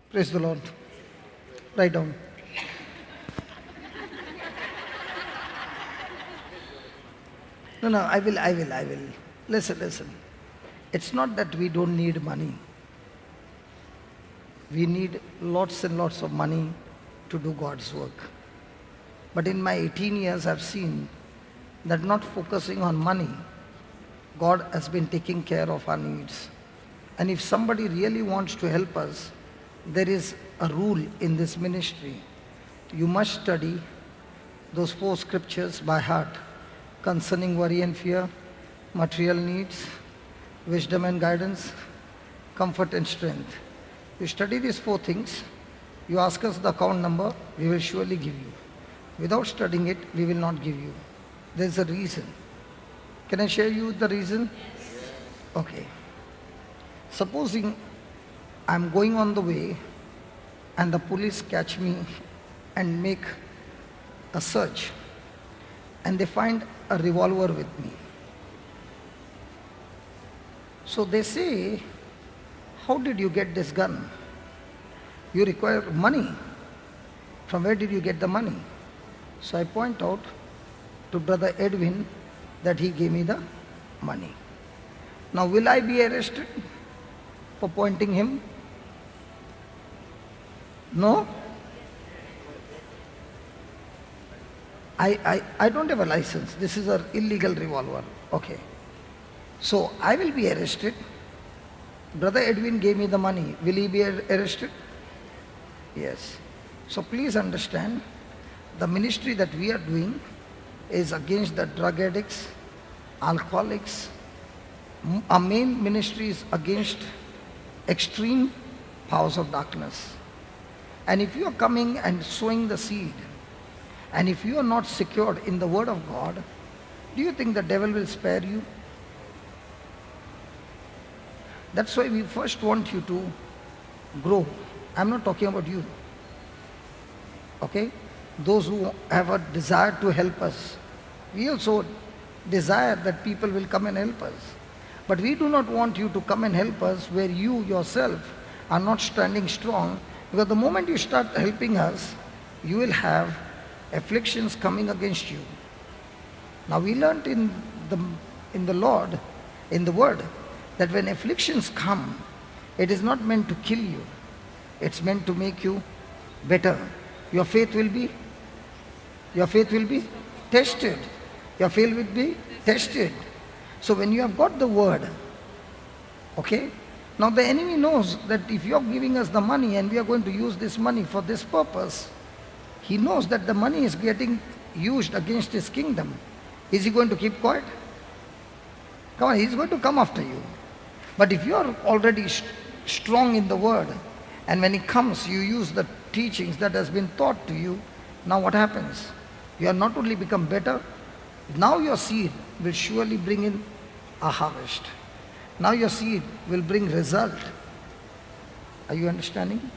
Praise the Lord. Write down. No, I will. Listen. It's not that we don't need money. We need lots and lots of money to do God's work. But in my 18 years, I've seen that not focusing on money, God has been taking care of our needs. And if somebody really wants to help us, there is a rule in this ministry. You must study those 4 scriptures by heart concerning worry and fear, material needs, wisdom and guidance, comfort and strength. You study these 4 things, you ask us the account number, we will surely give you. Without studying it, we will not give you. There's a reason. Can I share you the reason? Yes. Okay. Supposing I'm going on the way and the police catch me and make a search and they find a revolver with me. So they say, how did you get this gun? You require money. From where did you get the money? So I point out to Brother Edwin that he gave me the money. Now will I be arrested for pointing him? No? I don't have a license. This is an illegal revolver. Okay. So I will be arrested. Brother Edwin gave me the money. Will he be arrested? Yes. So please understand, the ministry that we are doing is against the drug addicts, alcoholics. Our main ministry is against extreme powers of darkness. And if you are coming and sowing the seed, and if you are not secured in the word of God, do you think the devil will spare you? That's why we first want you to grow. I'm not talking about you. Okay? Those who have a desire to help us. We also desire that people will come and help us. But we do not want you to come and help us where you yourself are not standing strong, because the moment you start helping us, you will have afflictions coming against you. Now we learned in the Lord, in the Word, that when afflictions come, it is not meant to kill you. It's meant to make you better. Your faith will be tested. Your faith will be tested. So when you have got the word, okay, now the enemy knows that if you are giving us the money and we are going to use this money for this purpose, he knows that the money is getting used against his kingdom. Is he going to keep quiet? Come on, he's going to come after you. But if you are already strong in the word, and when he comes, you use the teachings that has been taught to you, now what happens? You are not only become better, now your seed will surely bring in a harvest. Now your seed will bring result. Are you understanding?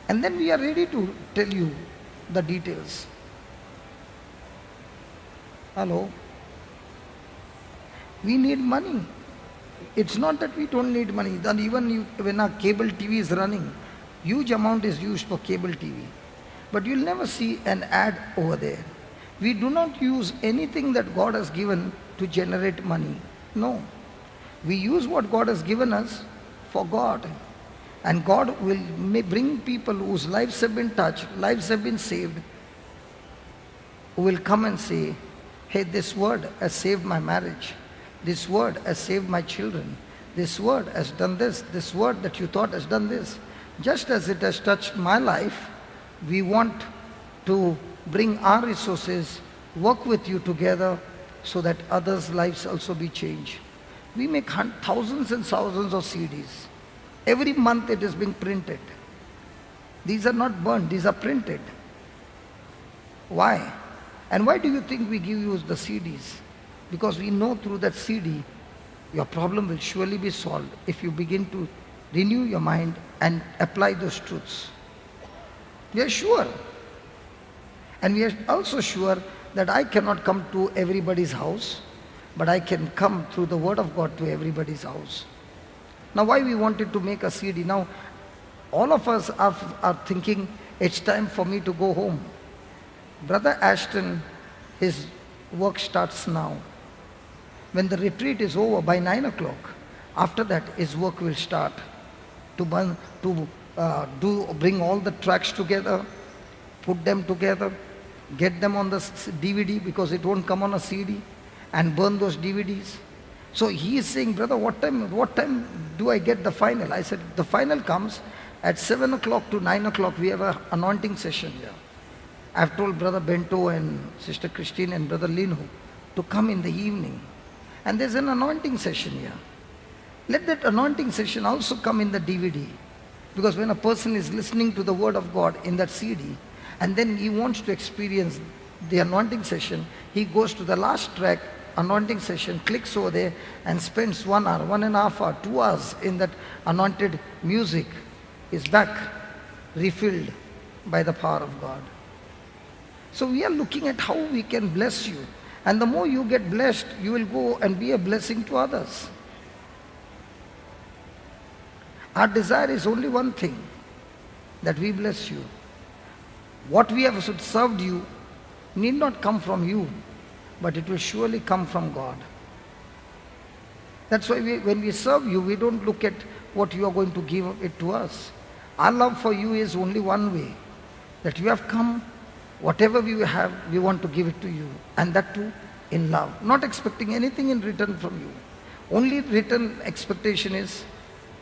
And then we are ready to tell you the details. Hello? We need money. It's not that we don't need money. Then even when our cable TV is running, huge amount is used for cable TV. But you'll never see an ad over there. We do not use anything that God has given to generate money. No. We use what God has given us for God. And God will bring people whose lives have been touched, lives have been saved, who will come and say, hey, this word has saved my marriage. This word has saved my children. This word has done this. This word that you thought has done this. Just as it has touched my life, we want to bring our resources, work with you together so that others' lives also be changed. We make thousands and thousands of CDs. Every month it is being printed. These are not burned, these are printed. Why? And why do you think we give you the CDs? Because we know through that CD, your problem will surely be solved if you begin to renew your mind and apply those truths. We are sure. And we are also sure that I cannot come to everybody's house, but I can come through the word of God to everybody's house. Now why we wanted to make a CD? Now all of us are thinking it's time for me to go home. Brother Ashton, his work starts now. When the retreat is over by 9 o'clock, after that his work will start to bring all the tracks together, put them together, get them on the DVD because it won't come on a CD, and burn those DVDs. So he is saying, brother, what time do I get the final? I said, the final comes at 7 o'clock to 9 o'clock. We have an anointing session here. I've told Brother Bento and Sister Christine and Brother Lino to come in the evening. And there's an anointing session here. Let that anointing session also come in the DVD. Because when a person is listening to the word of God in that CD, and then he wants to experience the anointing session, he goes to the last track, anointing session, clicks over there and spends 1 hour, 1.5 hours, 2 hours in that anointed music, is back refilled by the power of God. So we are looking at how we can bless you. And the more you get blessed, you will go and be a blessing to others. Our desire is only one thing, that we bless you. What we have served you need not come from you, but it will surely come from God. That's why when we serve you, we don't look at what you are going to give it to us. Our love for you is only one way, that you have come, whatever we have, we want to give it to you, and that too in love, not expecting anything in return from you. Only return expectation is,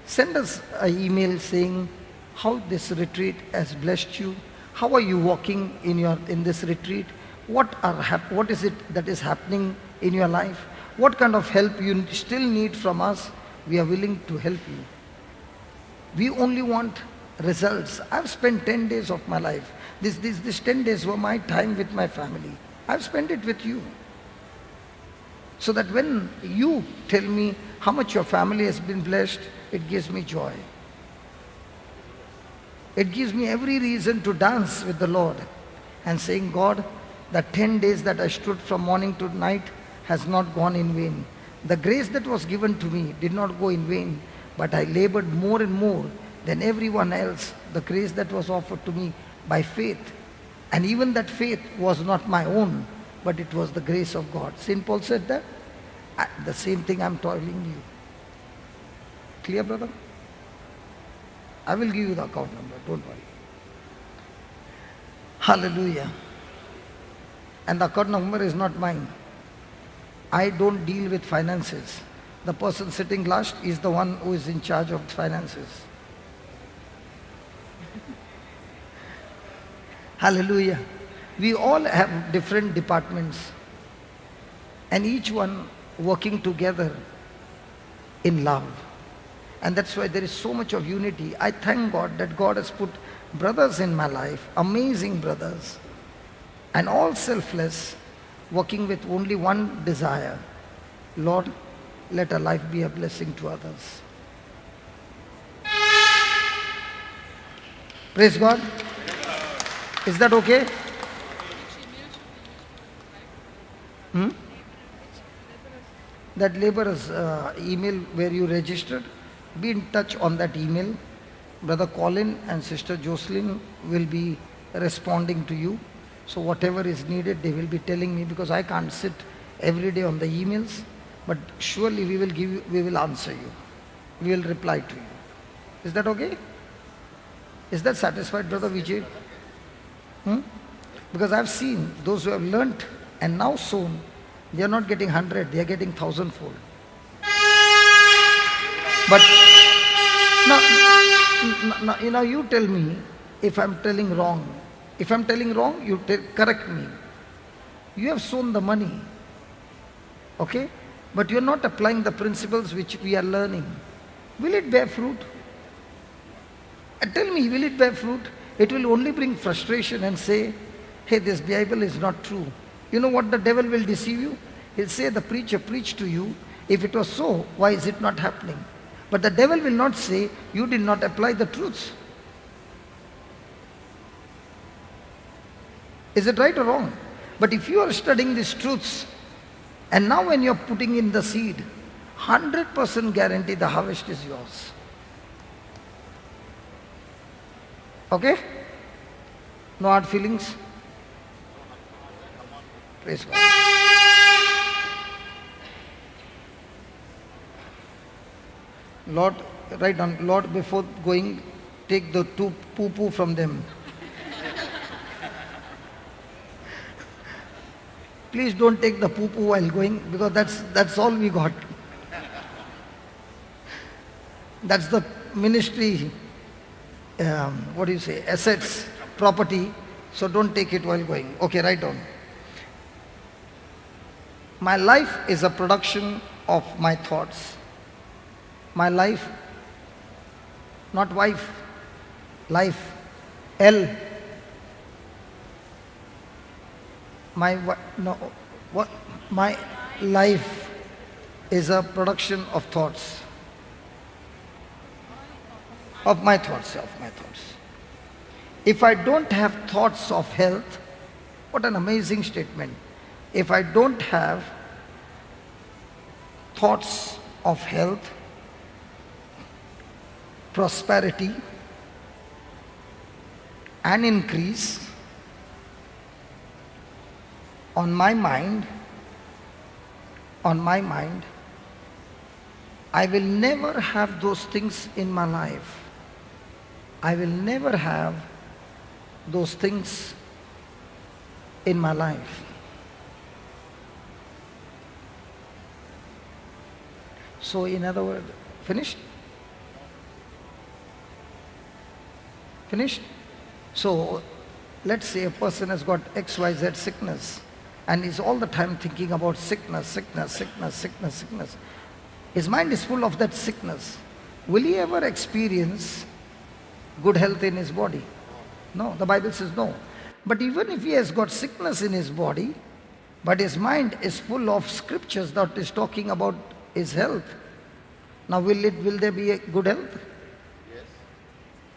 send us an email saying how this retreat has blessed you, how are you walking in this retreat, what is it that is happening in your life, what kind of help you still need from us. We are willing to help you. We only want results. I've spent 10 days of my life. These 10 days were my time with my family. I've spent it with you. So that when you tell me how much your family has been blessed, it gives me joy. It gives me every reason to dance with the Lord and saying, God, the 10 days that I stood from morning to night has not gone in vain. The grace that was given to me did not go in vain, but I labored more and more than everyone else. The grace that was offered to me by faith, and even that faith was not my own, but it was the grace of God. St. Paul said that. The same thing I'm telling you. Clear, brother? I will give you the account number, don't worry. Hallelujah. And the account number is not mine. I don't deal with finances. The person sitting last is the one who is in charge of finances. Hallelujah. We all have different departments, and each one working together in love. And that's why there is so much of unity. I thank God that God has put brothers in my life, amazing brothers, and all selfless, working with only one desire. Lord, let our life be a blessing to others. Praise God. Is that okay? That laborers email where you registered, be in touch on that email. Brother Colin and Sister Jocelyn will be responding to you. So whatever is needed, they will be telling me, because I can't sit every day on the emails. But surely we will answer you. We will reply to you. Is that okay? Is that satisfied, Brother Vijay? Because I've seen those who have learnt and now sown, they are not getting 100, they are getting 1,000-fold. But now you tell me if I'm telling wrong. If I'm telling wrong, you correct me. You have sown the money, okay? But you're not applying the principles which we are learning. Will it bear fruit? Tell me, will it bear fruit? It will only bring frustration and say, hey, this Bible is not true. You know what the devil will deceive you? He'll say, the preacher preached to you. If it was so, why is it not happening? But the devil will not say, you did not apply the truths. Is it right or wrong? But if you are studying these truths, and now when you're putting in the seed, 100% guarantee the harvest is yours. Okay? No hard feelings? Praise God. Lord, write down, Lord, before going, take the two poo-poo from them. Please don't take the poo-poo while going, because that's all we got. That's the ministry, assets, property. So don't take it while going. Okay, write down. My life is a production of my thoughts. My life, not wife, life, L. My life is a production of thoughts. Of my thoughts. If I don't have thoughts of health, what an amazing statement. If I don't have thoughts of health, prosperity, and increase on my mind, I will never have those things in my life. I will never have those things in my life. So in other words, finished? Finished? So let's say a person has got XYZ sickness and is all the time thinking about sickness. His mind is full of that sickness. Will he ever experience good health in his body? No, the Bible says no. But even if he has got sickness in his body, but his mind is full of scriptures that is talking about his health, now will there be a good health? Yes.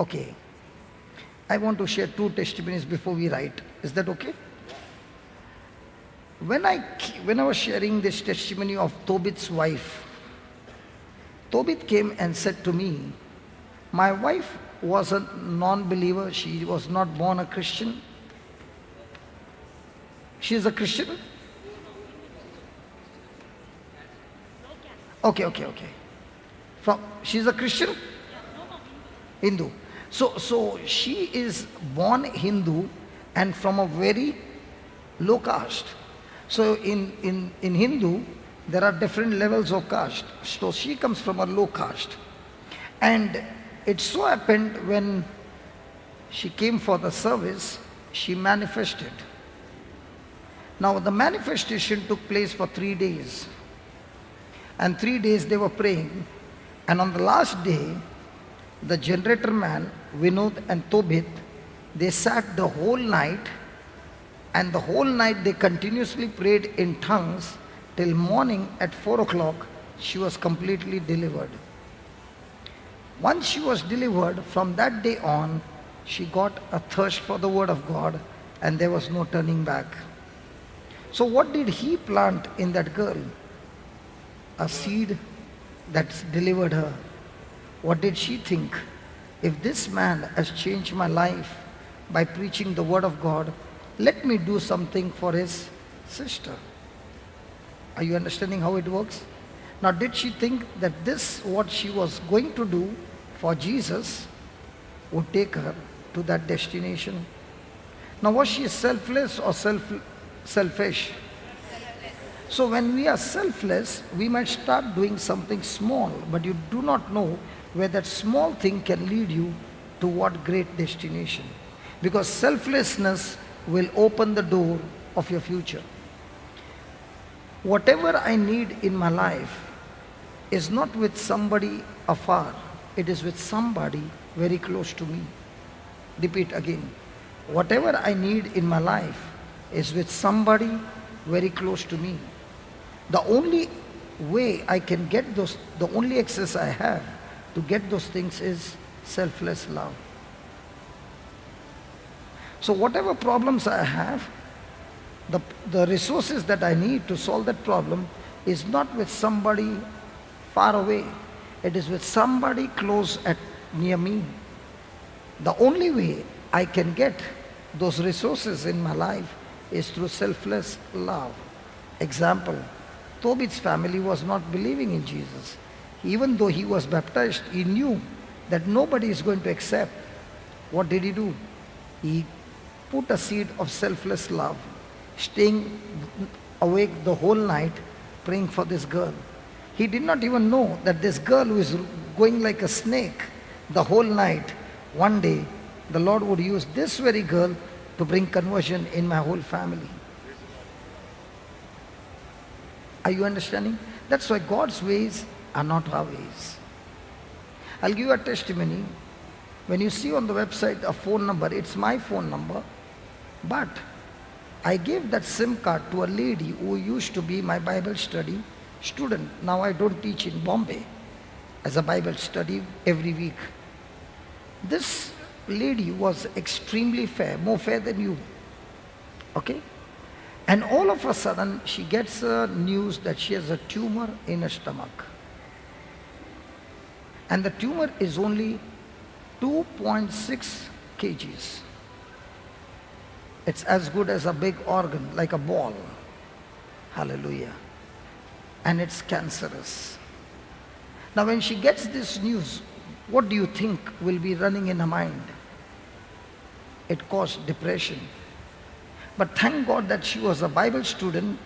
Okay. I want to share 2 testimonies before we write. Is that okay? When I was sharing this testimony of Tobit's wife, Tobit came and said to me, my wife was a non-believer. She was not born a Christian. She is a Christian? Okay. She's a Christian? Hindu. So she is born Hindu and from a very low caste. So in Hindu, there are different levels of caste. So she comes from a low caste. And it so happened when she came for the service, she manifested. Now the manifestation took place for 3 days. And 3 days they were praying. And on the last day, the generator man, Vinod and Tobit, they sat the whole night, and the whole night they continuously prayed in tongues till morning at 4 o'clock. She was completely delivered. Once she was delivered, from that day on, she got a thirst for the word of God, and there was no turning back. So what did he plant in that girl? A seed that's delivered her. What did she think? If this man has changed my life by preaching the word of God, let me do something for his sister. Are you understanding how it works? Now, did she think that this, what she was going to do for Jesus, would take her to that destination? Now, was she selfless or selfish? So when we are selfless, we might start doing something small, but you do not know where that small thing can lead you to what great destination. Because selflessness will open the door of your future. Whatever I need in my life is not with somebody afar. It is with somebody very close to me. Repeat again. Whatever I need in my life is with somebody very close to me. The only way I can get those, the only access I have to get those things is selfless love. So whatever problems I have, the resources that I need to solve that problem is not with somebody far away. It is with somebody close at near me. The only way I can get those resources in my life is through selfless love. Example, Tobit's family was not believing in Jesus. Even though he was baptized, he knew that nobody is going to accept. What did he do? He put a seed of selfless love, staying awake the whole night, praying for this girl. He did not even know that this girl who is going like a snake the whole night, one day the Lord would use this very girl to bring conversion in my whole family. Are you understanding? That's why God's ways are not our ways. I'll give you a testimony. When you see on the website a phone number, it's my phone number, but I gave that SIM card to a lady who used to be my Bible study student. Now I don't teach in Bombay as a Bible study every week. This lady was extremely fair, more fair than you. Okay? And all of a sudden, she gets news that she has a tumor in her stomach. And the tumor is only 2.6 kgs. It's as good as a big organ, like a ball. Hallelujah. And it's cancerous. Now when she gets this news, what do you think will be running in her mind? It caused depression. But thank God that she was a Bible student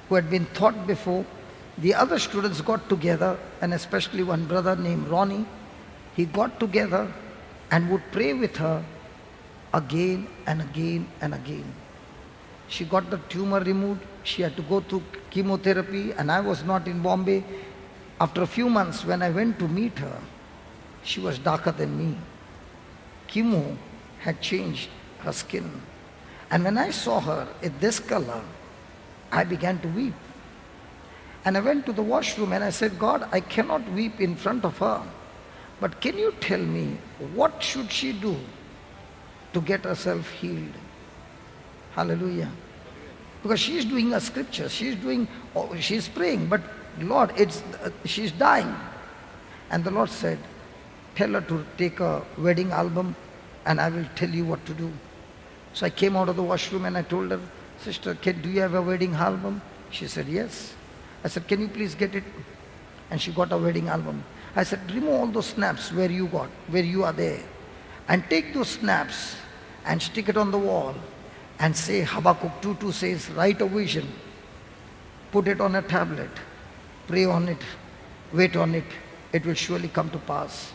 who had been taught before. The other students got together, and especially one brother named Ronnie. He got together and would pray with her again and again and again. She got the tumor removed. She had to go through chemotherapy, and I was not in Bombay. After a few months, when I went to meet her, she was darker than me. Chemo had changed her skin. And when I saw her in this color, I began to weep. And I went to the washroom and I said, God, I cannot weep in front of her. But can you tell me, what should she do to get herself healed? Hallelujah. Because she's doing a scripture, she's praying, but Lord, she's dying. And the Lord said, tell her to take a wedding album and I will tell you what to do. So I came out of the washroom and I told her, sister, do you have a wedding album? She said, yes. I said, can you please get it? And she got a wedding album. I said, remove all those snaps where you are there. And take those snaps and stick it on the wall and say, Habakkuk 2:2 says, write a vision, put it on a tablet, pray on it, wait on it, it will surely come to pass.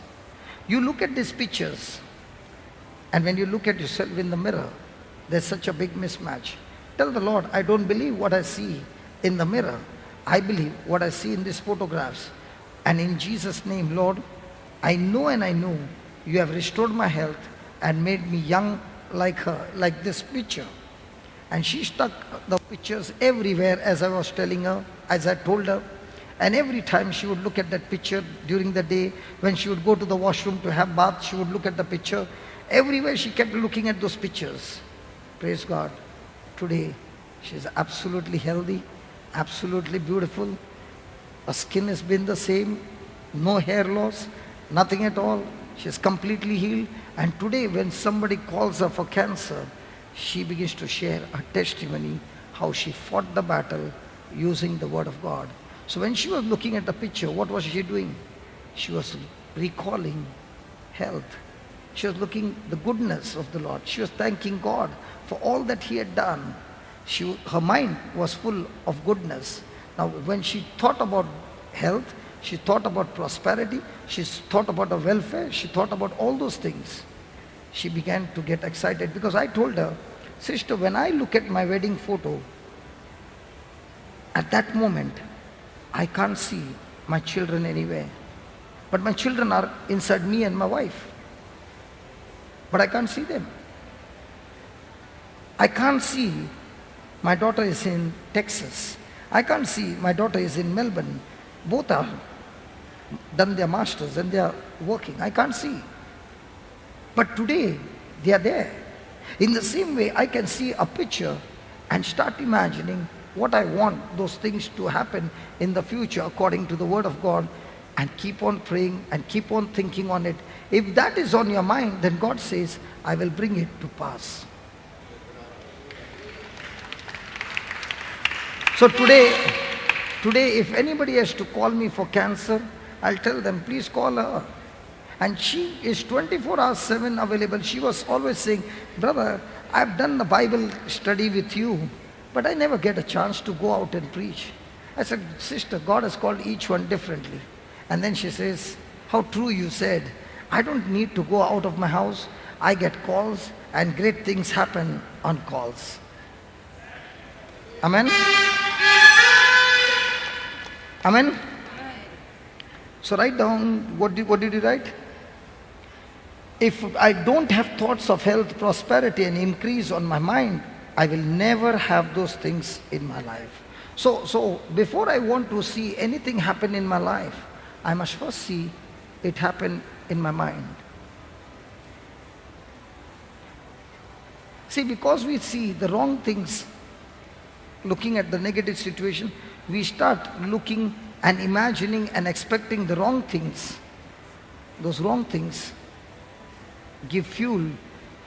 You look at these pictures, and when you look at yourself in the mirror, there's such a big mismatch. Tell the Lord, I don't believe what I see in the mirror. I believe what I see in these photographs. And in Jesus' name, Lord, I know and I know you have restored my health and made me young like her, like this picture. And she stuck the pictures everywhere as I was telling her, as I told her. And every time she would look at that picture during the day, when she would go to the washroom to have bath, she would look at the picture. Everywhere she kept looking at those pictures. Praise God. Today, she's absolutely healthy, absolutely beautiful. Her skin has been the same, no hair loss, nothing at all. She's completely healed. And today, when somebody calls her for cancer, she begins to share her testimony, how she fought the battle using the word of God. So when she was looking at the picture, what was she doing? She was recalling health. She was looking the goodness of the Lord. She was thanking God for all that He had done. Her mind was full of goodness. Now when she thought about health, she thought about prosperity, she thought about her welfare, she thought about all those things. She began to get excited because I told her, sister, when I look at my wedding photo, at that moment, I can't see my children anywhere. But my children are inside me and my wife. But I can't see them. I can't see my daughter is in Texas. I can't see my daughter is in Melbourne. Both are done their masters and they are working. I can't see. But today, they are there. In the same way, I can see a picture and start imagining what I want those things to happen in the future according to the word of God. and keep on praying and keep on thinking on it. If that is on your mind, then God says, I will bring it to pass. So today, if anybody has to call me for cancer, I'll tell them, please call her. And she is 24 hours 7 available. She was always saying, brother, I've done the Bible study with you, but I never get a chance to go out and preach. I said, sister, God has called each one differently. And then she says, how true you said. I don't need to go out of my house. I get calls and great things happen on calls. Amen? Amen? So write down, what did you write? If I don't have thoughts of health, prosperity and increase on my mind, I will never have those things in my life. So before I want to see anything happen in my life, I must first see it happen in my mind. See, because we see the wrong things, looking at the negative situation, we start looking and imagining and expecting the wrong things. Those wrong things give fuel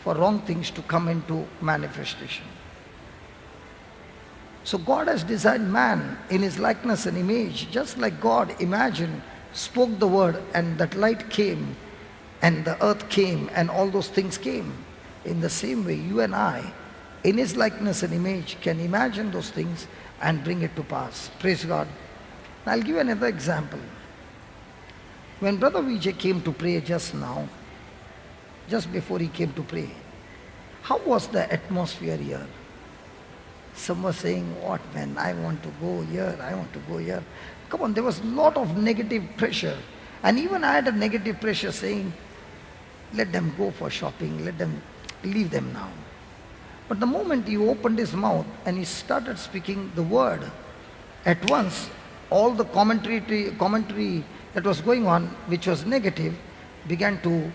for wrong things to come into manifestation. So God has designed man in his likeness and image, just like God imagined, spoke the word, and that light came, and the earth came, and all those things came. In the same way, you and I, in his likeness and image, can imagine those things and bring it to pass. Praise God. I'll give you another example. When Brother Vijay came to pray just now, just before he came to pray, how was the atmosphere here? Some were saying, what man, I want to go here, I want to go here. Come on, there was a lot of negative pressure. And even I had a negative pressure saying, let them go for shopping, let them, leave them now. But the moment he opened his mouth and he started speaking the word, at once all the commentary that was going on, which was negative, began to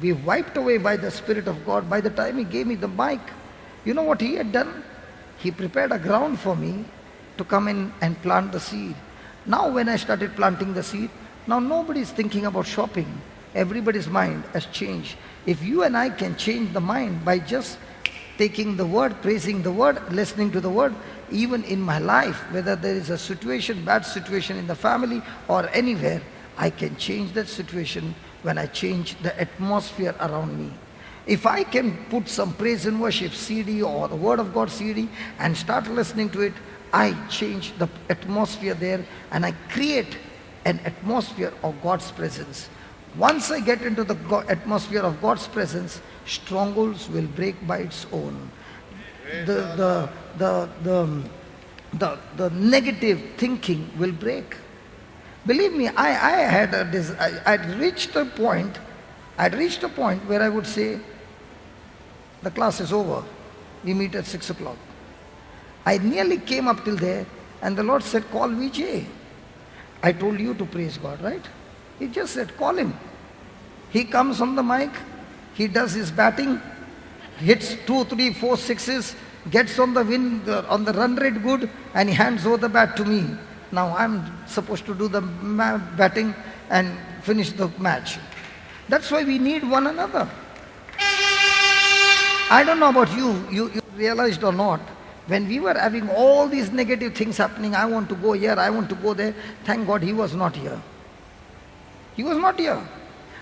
be wiped away by the Spirit of God. By the time he gave me the mic, you know what he had done? He prepared a ground for me to come in and plant the seed. Now when I started planting the seed, now nobody is thinking about shopping. Everybody's mind has changed. If you and I can change the mind by just taking the word, praising the word, listening to the word, even in my life, whether there is a situation, bad situation in the family or anywhere, I can change that situation when I change the atmosphere around me. If I can put some praise and worship CD or the Word of God CD and start listening to it, I change the atmosphere there and I create an atmosphere of God's presence. Once I get into the atmosphere of God's presence, strongholds will break by its own. The negative thinking will break. Believe me, I'd reached a point where I would say, the class is over, we meet at 6 o'clock. I nearly came up till there, and the Lord said, call Vijay. I told you to praise God, right? He just said, call him. He comes on the mic, he does his batting, hits 2, 3, 4 sixes, gets on the win, on the run rate good, and he hands over the bat to me. Now I'm supposed to do the batting and finish the match. That's why we need one another. I don't know about you realized or not, when we were having all these negative things happening, I want to go here, I want to go there, thank God he was not here. He was not here.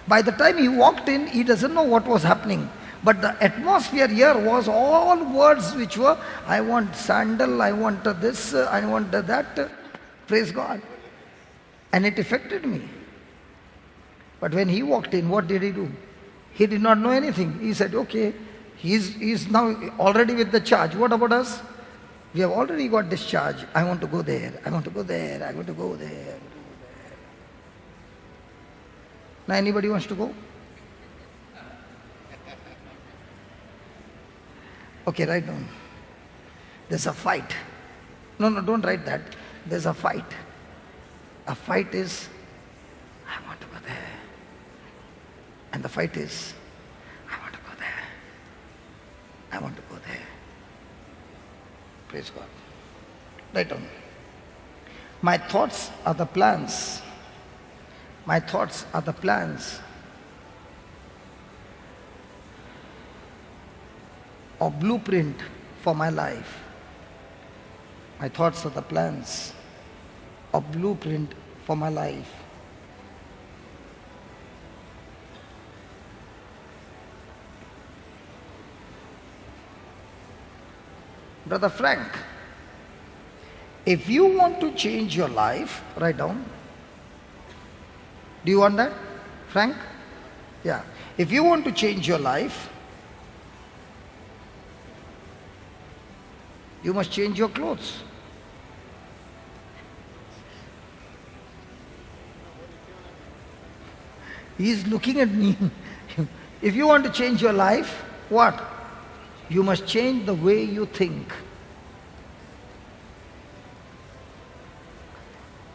By the time he walked in, he doesn't know what was happening. But the atmosphere here was all words which were, I want sandal, I want this, I want that. Praise God. And it affected me. But when he walked in, what did he do? He did not know anything. He said, okay, he's now already with the charge. What about us? We have already got this charge. I want to go there, I want to go there, I want to go there. Now anybody wants to go? Okay, write down. There's a fight. No, don't write that. There's a fight. A fight is, I want to go there. And the fight is, I want to go there. I want to go there. Praise God. Write down. My thoughts are the plans My thoughts are the plans or blueprint for my life. My thoughts are the plans or blueprint for my life. Brother Frank, if you want to change your life, write down. Do you want that, Frank? Yeah. If you want to change your life, you must change your clothes. He is looking at me. If you want to change your life, what? You must change the way you think.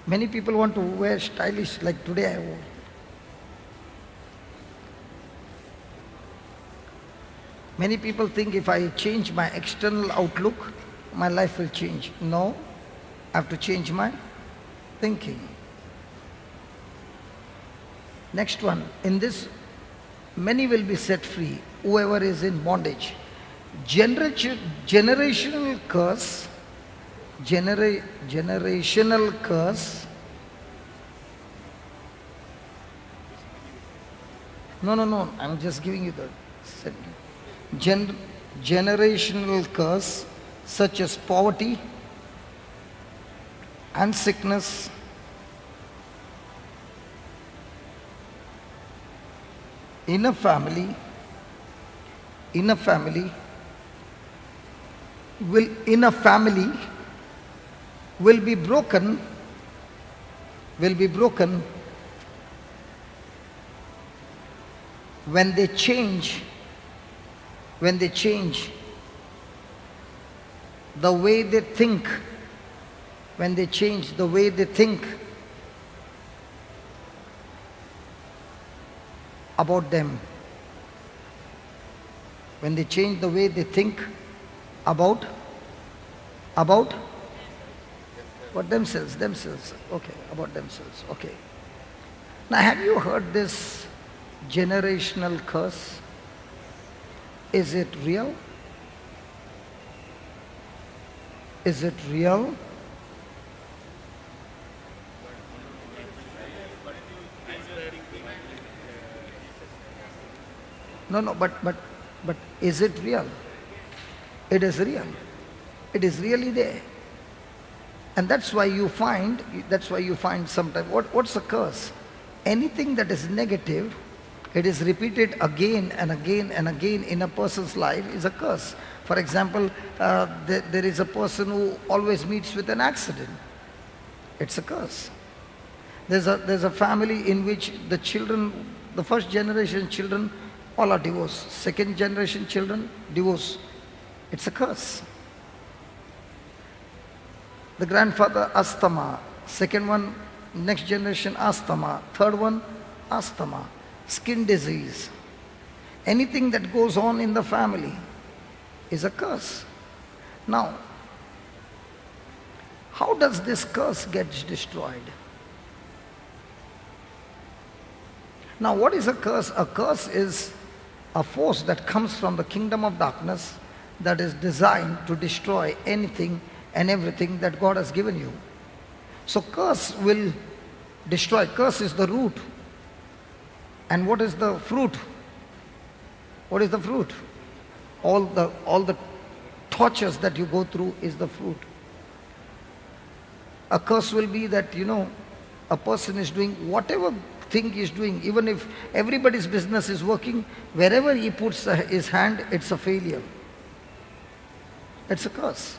Many people want to wear stylish like today I wore. Many people think if I change my external outlook, my life will change. No, I have to change my thinking. Next one, in this, many will be set free, whoever is in bondage. Generational curse, generational curse. No, I'm just giving you the generational curse, such as poverty and sickness, in a family will be broken when they change the way they think, when they change the way they think about them, when they change the way they think about what themselves, okay, about themselves, okay. Now have you heard this generational curse? Is it real? Is it real? No, but is it real? It is real. It is really there. And that's why you find sometimes, what's a curse? Anything that is negative, it is repeated again and again and again in a person's life, is a curse. For example, there is a person who always meets with an accident. It's a curse. There's a family in which the children, the first generation children, all are divorced. Second generation children, divorce. It's a curse. The grandfather, asthma. Second one, next generation, asthma. Third one, asthma. Skin disease. Anything that goes on in the family is a curse. Now, how does this curse get destroyed? Now, what is a curse? A curse is a force that comes from the kingdom of darkness that is designed to destroy anything and everything that God has given you. So curse will destroy. Curse is the root. And what is the fruit? What is the fruit? All the tortures that you go through is the fruit. A curse will be that, a person is doing whatever thing he is doing, even if everybody's business is working, wherever he puts his hand, it's a failure. It's a curse.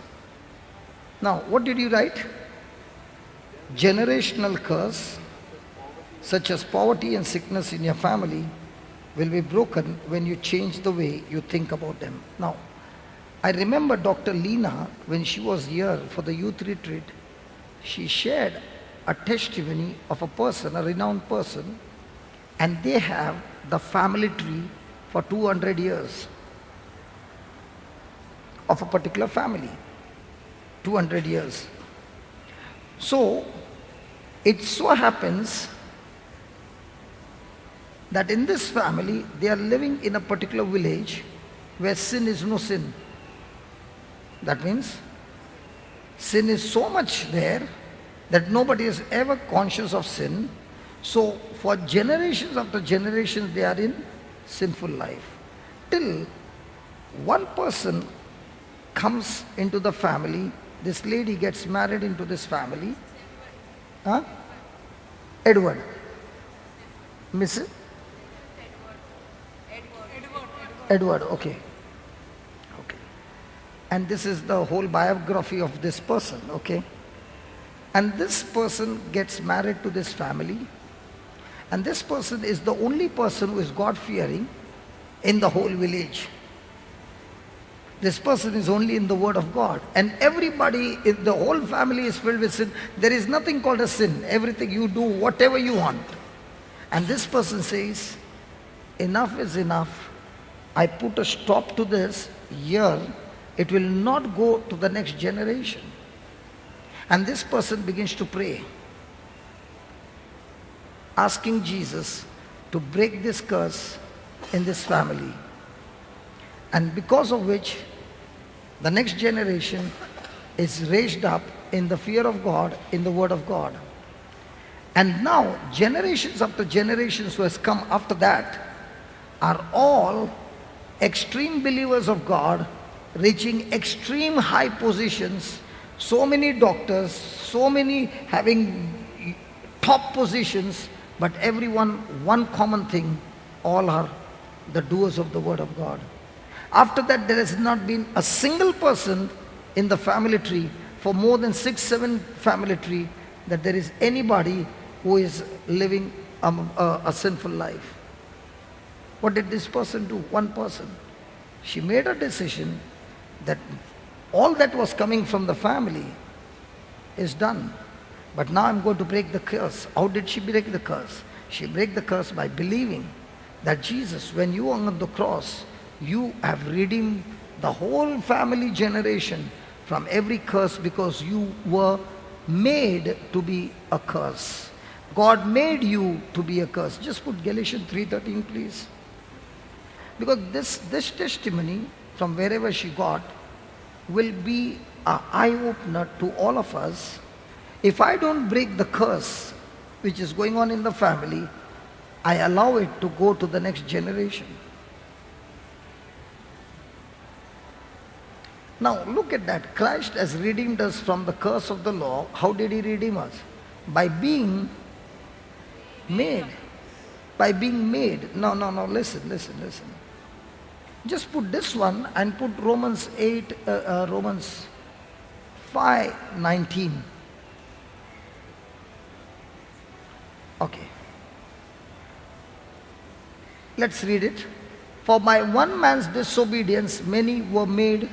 Now, what did you write? Generational curse, such as poverty and sickness in your family, will be broken when you change the way you think about them. Now, I remember Dr. Leena, when she was here for the youth retreat, she shared a testimony of a person, a renowned person, and they have the family tree for 200 years of a particular family. 200 years. So, it so happens that in this family they are living in a particular village where sin is no sin. That means sin is so much there that nobody is ever conscious of sin. So for generations after generations they are in sinful life. Till one person comes into the family, this lady gets married into this family. Huh? Edward. Mrs. Edward, okay. Okay. And this is the whole biography of this person, okay. And this person gets married to this family. And this person is the only person who is God-fearing in the whole village. This person is only in the word of God. And everybody, the whole family is filled with sin. There is nothing called a sin. Everything you do, whatever you want. And this person says, enough is enough. I put a stop to this here. It will not go to the next generation. And this person begins to pray, asking Jesus to break this curse in this family. And because of which the next generation is raised up in the fear of God, in the word of God. And now generations after generations who has come after that are all extreme believers of God, reaching extreme high positions, so many doctors, so many having top positions, but everyone, one common thing, all are the doers of the word of God. After that, there has not been a single person in the family tree, for more than 6-7 family tree, that there is anybody who is living a sinful life. What did this person do? One person. She made a decision that all that was coming from the family is done. But now I'm going to break the curse. How did she break the curse? She broke the curse by believing that Jesus, when you hung on the cross, you have redeemed the whole family generation from every curse, because you were made to be a curse. God made you to be a curse. Just put Galatians 3:13, please. Because this testimony from wherever she got will be an eye-opener to all of us. If I don't break the curse which is going on in the family, I allow it to go to the next generation. Now look at that. Christ has redeemed us from the curse of the law. How did he redeem us? By being made. By being made. No, listen. Just put this one and put Romans 5:19. Okay. Let's read it. For by one man's disobedience, many were made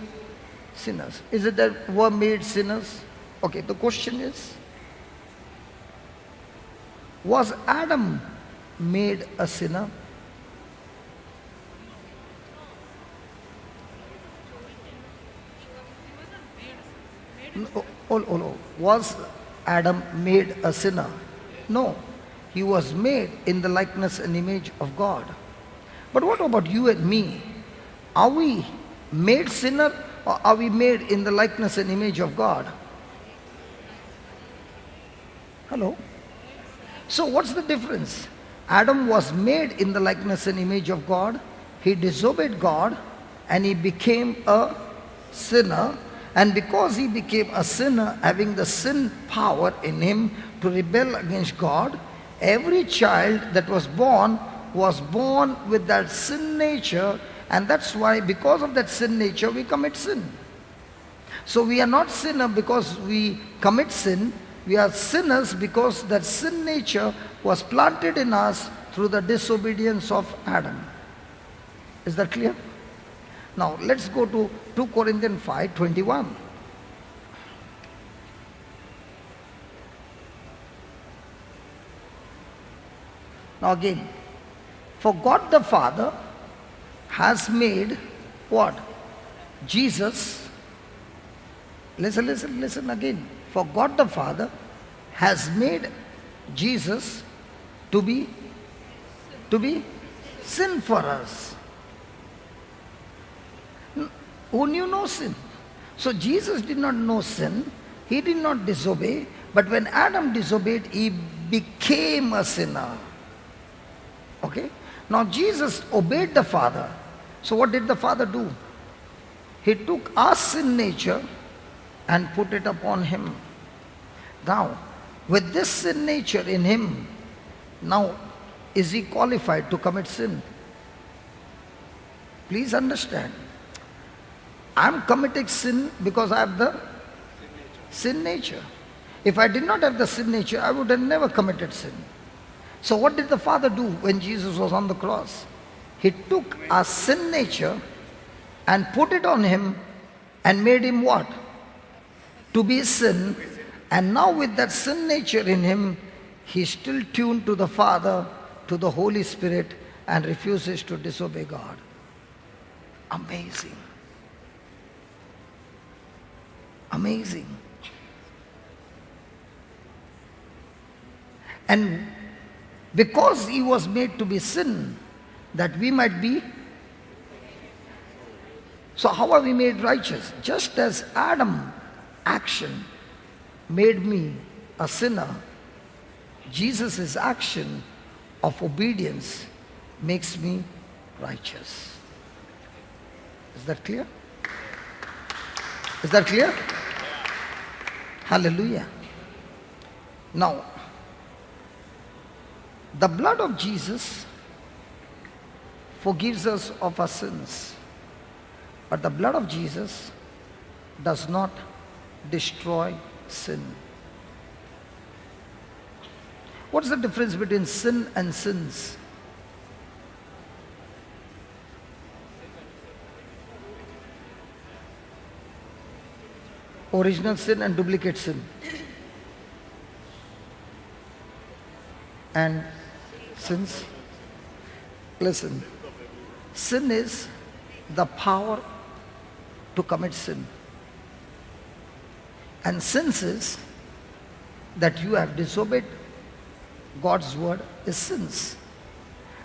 sinners. Is it that were made sinners? Okay, the question is, was Adam made a sinner? No. Was Adam made a sinner? No. He was made in the likeness and image of God. But what about you and me? Are we made sinner, or are we made in the likeness and image of God? Hello? So what's the difference? Adam was made in the likeness and image of God. He disobeyed God and he became a sinner. And because he became a sinner, having the sin power in him to rebel against God, every child that was born with that sin nature, and that's why because of that sin nature we commit sin. So we are not sinner because we commit sin, we are sinners because that sin nature was planted in us through the disobedience of Adam. Is that clear? Now let's go to 2 Corinthians 5:21. Now again, for God the Father has made what? Jesus. Listen again. For God the Father has made Jesus to be To be sin for us. Who knew no sin? So Jesus did not know sin. He did not disobey. But when Adam disobeyed, he became a sinner. Okay? Now Jesus obeyed the Father. So what did the Father do? He took our sin nature and put it upon him. Now, with this sin nature in him, now is he qualified to commit sin? Please understand. I am committing sin because I have the sin nature. If I did not have the sin nature, I would have never committed sin. So what did the Father do when Jesus was on the cross? He took our sin nature and put it on him and made him what? To be sin. And now with that sin nature in him, he is still tuned to the Father, to the Holy Spirit, and refuses to disobey God. Amazing. Amazing. And because he was made to be sin, that we might be. So how are we made righteous? Just as Adam's action made me a sinner, Jesus' action of obedience makes me righteous. Is that clear? Is that clear? Hallelujah. Now, the blood of Jesus forgives us of our sins. But the blood of Jesus does not destroy sin. What's the difference between sin and sins? Original sin and duplicate sin. And sins. Listen. Sin is the power to commit sin. And sins is that you have disobeyed God's word is sins.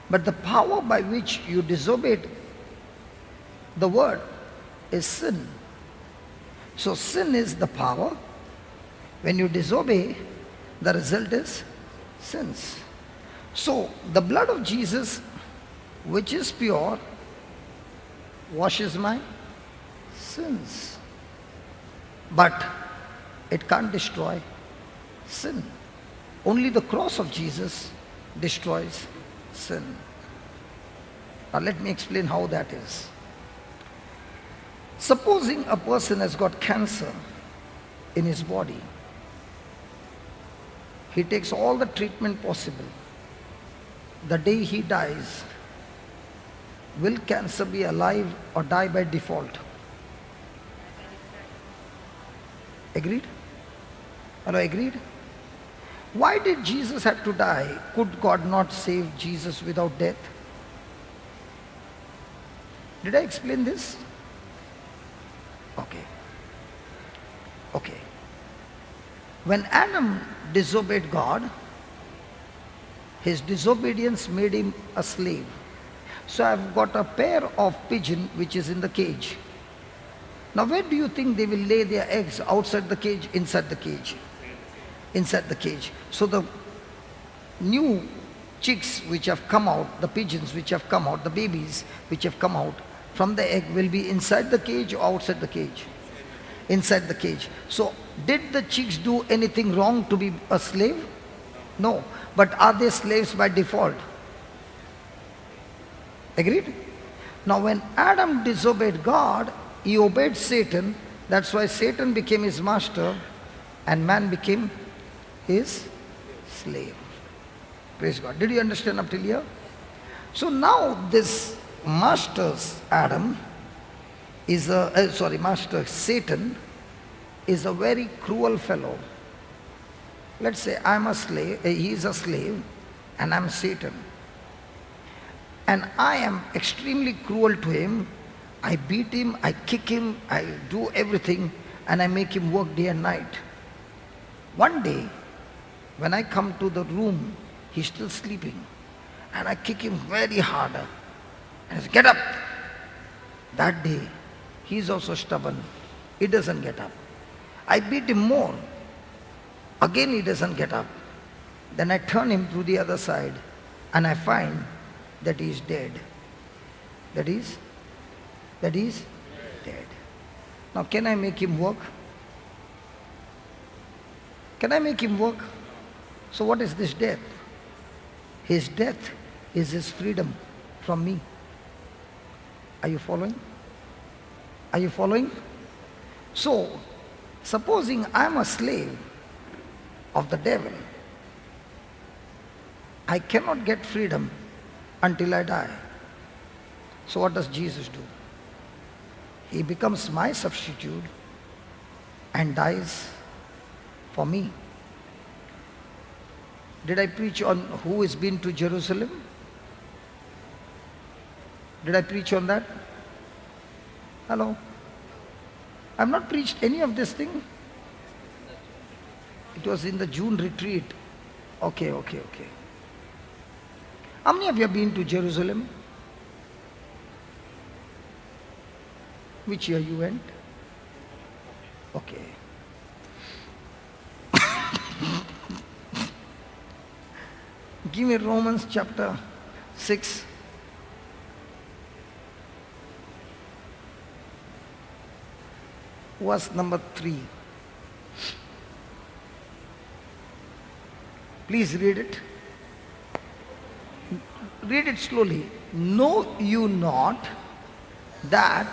But the power by which you disobeyed the word is sin. So sin is the power. When you disobey, the result is sins. So the blood of Jesus, which is pure, washes my sins. But it can't destroy sin. Only the cross of Jesus destroys sin. Now let me explain how that is. Supposing a person has got cancer in his body. He takes all the treatment possible. The day he dies, will cancer be alive or die by default? Agreed? Hello, agreed? Why did Jesus have to die? Could God not save Jesus without death? Did I explain this? Okay. Okay. When Adam disobeyed God, his disobedience made him a slave. So I've got a pair of pigeon which is in the cage. Now where do you think they will lay their eggs? Outside the cage, inside the cage? Inside the cage. So the new chicks which have come out, the pigeons which have come out, the babies which have come out from the egg will be inside the cage or outside the cage? Inside the cage. So did the chicks do anything wrong to be a slave? No. But are they slaves by default? Agreed? Now when Adam disobeyed God, he obeyed Satan. That's why Satan became his master and man became his slave. Praise God. Did you understand up till here? So now this master's Adam is master Satan is a very cruel fellow. Let's say I'm a slave, he is a slave and I'm Satan. And I am extremely cruel to him. I beat him, I kick him, I do everything and I make him work day and night. One day, when I come to the room, he's still sleeping. And I kick him very hard. And I say, get up. That day, he's also stubborn. He doesn't get up. I beat him more. Again he doesn't get up. Then I turn him to the other side and I find that he is dead. That is dead. Now can I make him work? Can I make him work? So what is this death? His death is his freedom from me. Are you following? Are you following? So, supposing I am a slave of the devil, I cannot get freedom until I die. So what does Jesus do? He becomes my substitute and dies for me. Did I preach on who has been to Jerusalem? Did I preach on that? Hello? I have not preached any of this thing. It was in the June retreat. Okay. How many of you have been to Jerusalem? Which year you went? Okay. Give me Romans chapter 6. Verse number 3. Please read it. Read it slowly. Know you not that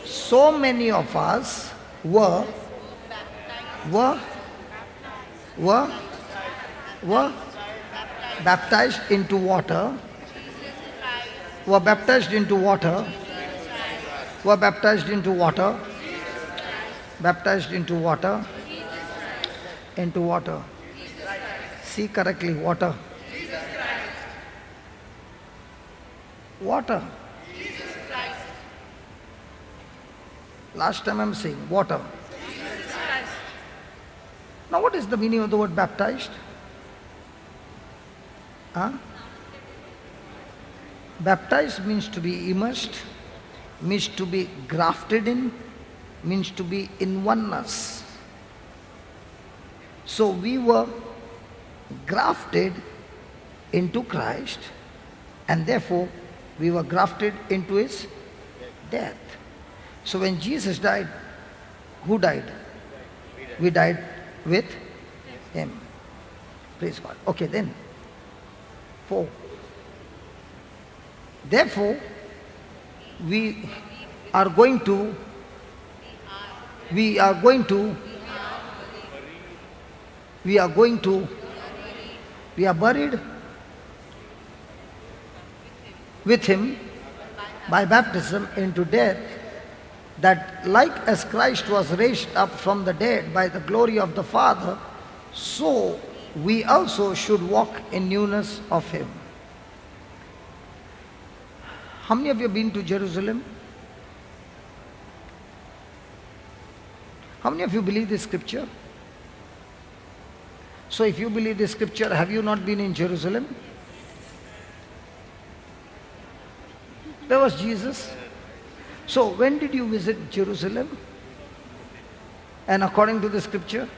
so many of us were baptized into water, were baptized into water, were baptized into water, baptized into water, into water. See correctly, water. Water. Last time I'm saying water. Now what is the meaning of the word baptized? Huh? Baptized means to be immersed, means to be grafted in, means to be in oneness. So we were grafted into Christ and therefore we were grafted into his death. So when Jesus died, who died? We died with him. Praise God. Okay, then 4. Therefore, we are buried with him by baptism into death, that like as Christ was raised up from the dead by the glory of the Father, so we also should walk in newness of him. How many of you have been to Jerusalem? How many of you believe this scripture? So if you believe this scripture, have you not been in Jerusalem? There was Jesus. So when did you visit Jerusalem? And according to the scripture?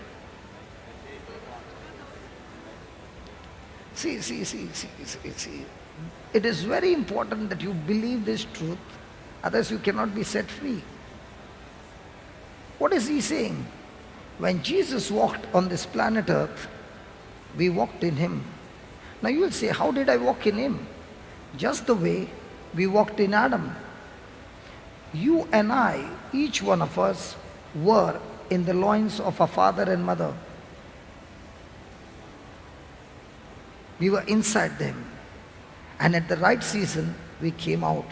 See. It is very important that you believe this truth, otherwise you cannot be set free. What is he saying? When Jesus walked on this planet Earth, we walked in him. Now you will say, how did I walk in him? Just the way we walked in Adam. You and I, each one of us, were in the loins of our father and mother. We were inside them. And at the right season, we came out.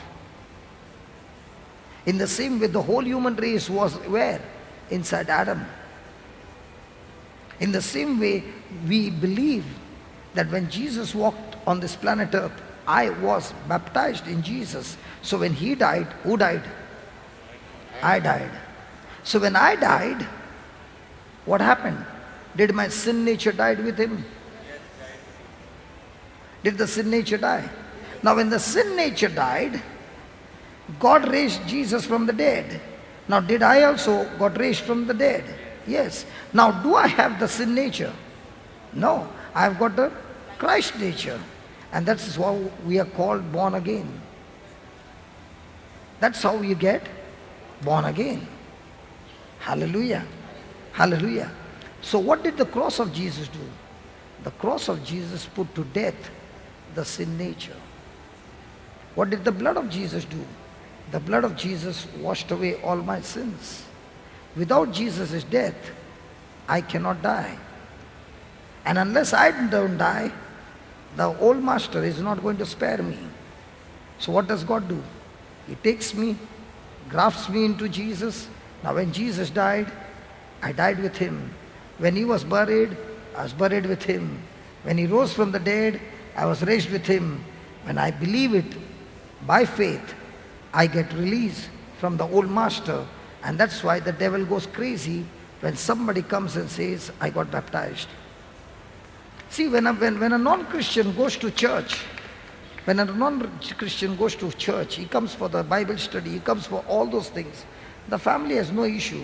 In the same way, the whole human race was where? Inside Adam. In the same way, we believe that when Jesus walked on this planet Earth, I was baptized in Jesus. So when he died, who died? I died. So when I died, what happened? Did my sin nature die with him? Did the sin nature die? Now when the sin nature died, God raised Jesus from the dead. Now did I also got raised from the dead? Yes. Now do I have the sin nature? No. I have got the Christ nature. And that's how we are called born again. That's how you get born again. Hallelujah. Hallelujah. So what did the cross of Jesus do? The cross of Jesus put to death the sin nature. What did the blood of Jesus do? The blood of Jesus washed away all my sins. Without Jesus' death, I cannot die. And unless I don't die, the old master is not going to spare me. So what does God do? He takes me, grafts me into Jesus. Now when Jesus died, I died with him. When he was buried, I was buried with him. When he rose from the dead, I was raised with him. When I believe it by faith, I get released from the old master. And that's why the devil goes crazy when somebody comes and says, I got baptized. See, when a non-Christian goes to church, when a non-Christian goes to church, he comes for the Bible study, he comes for all those things. The family has no issue.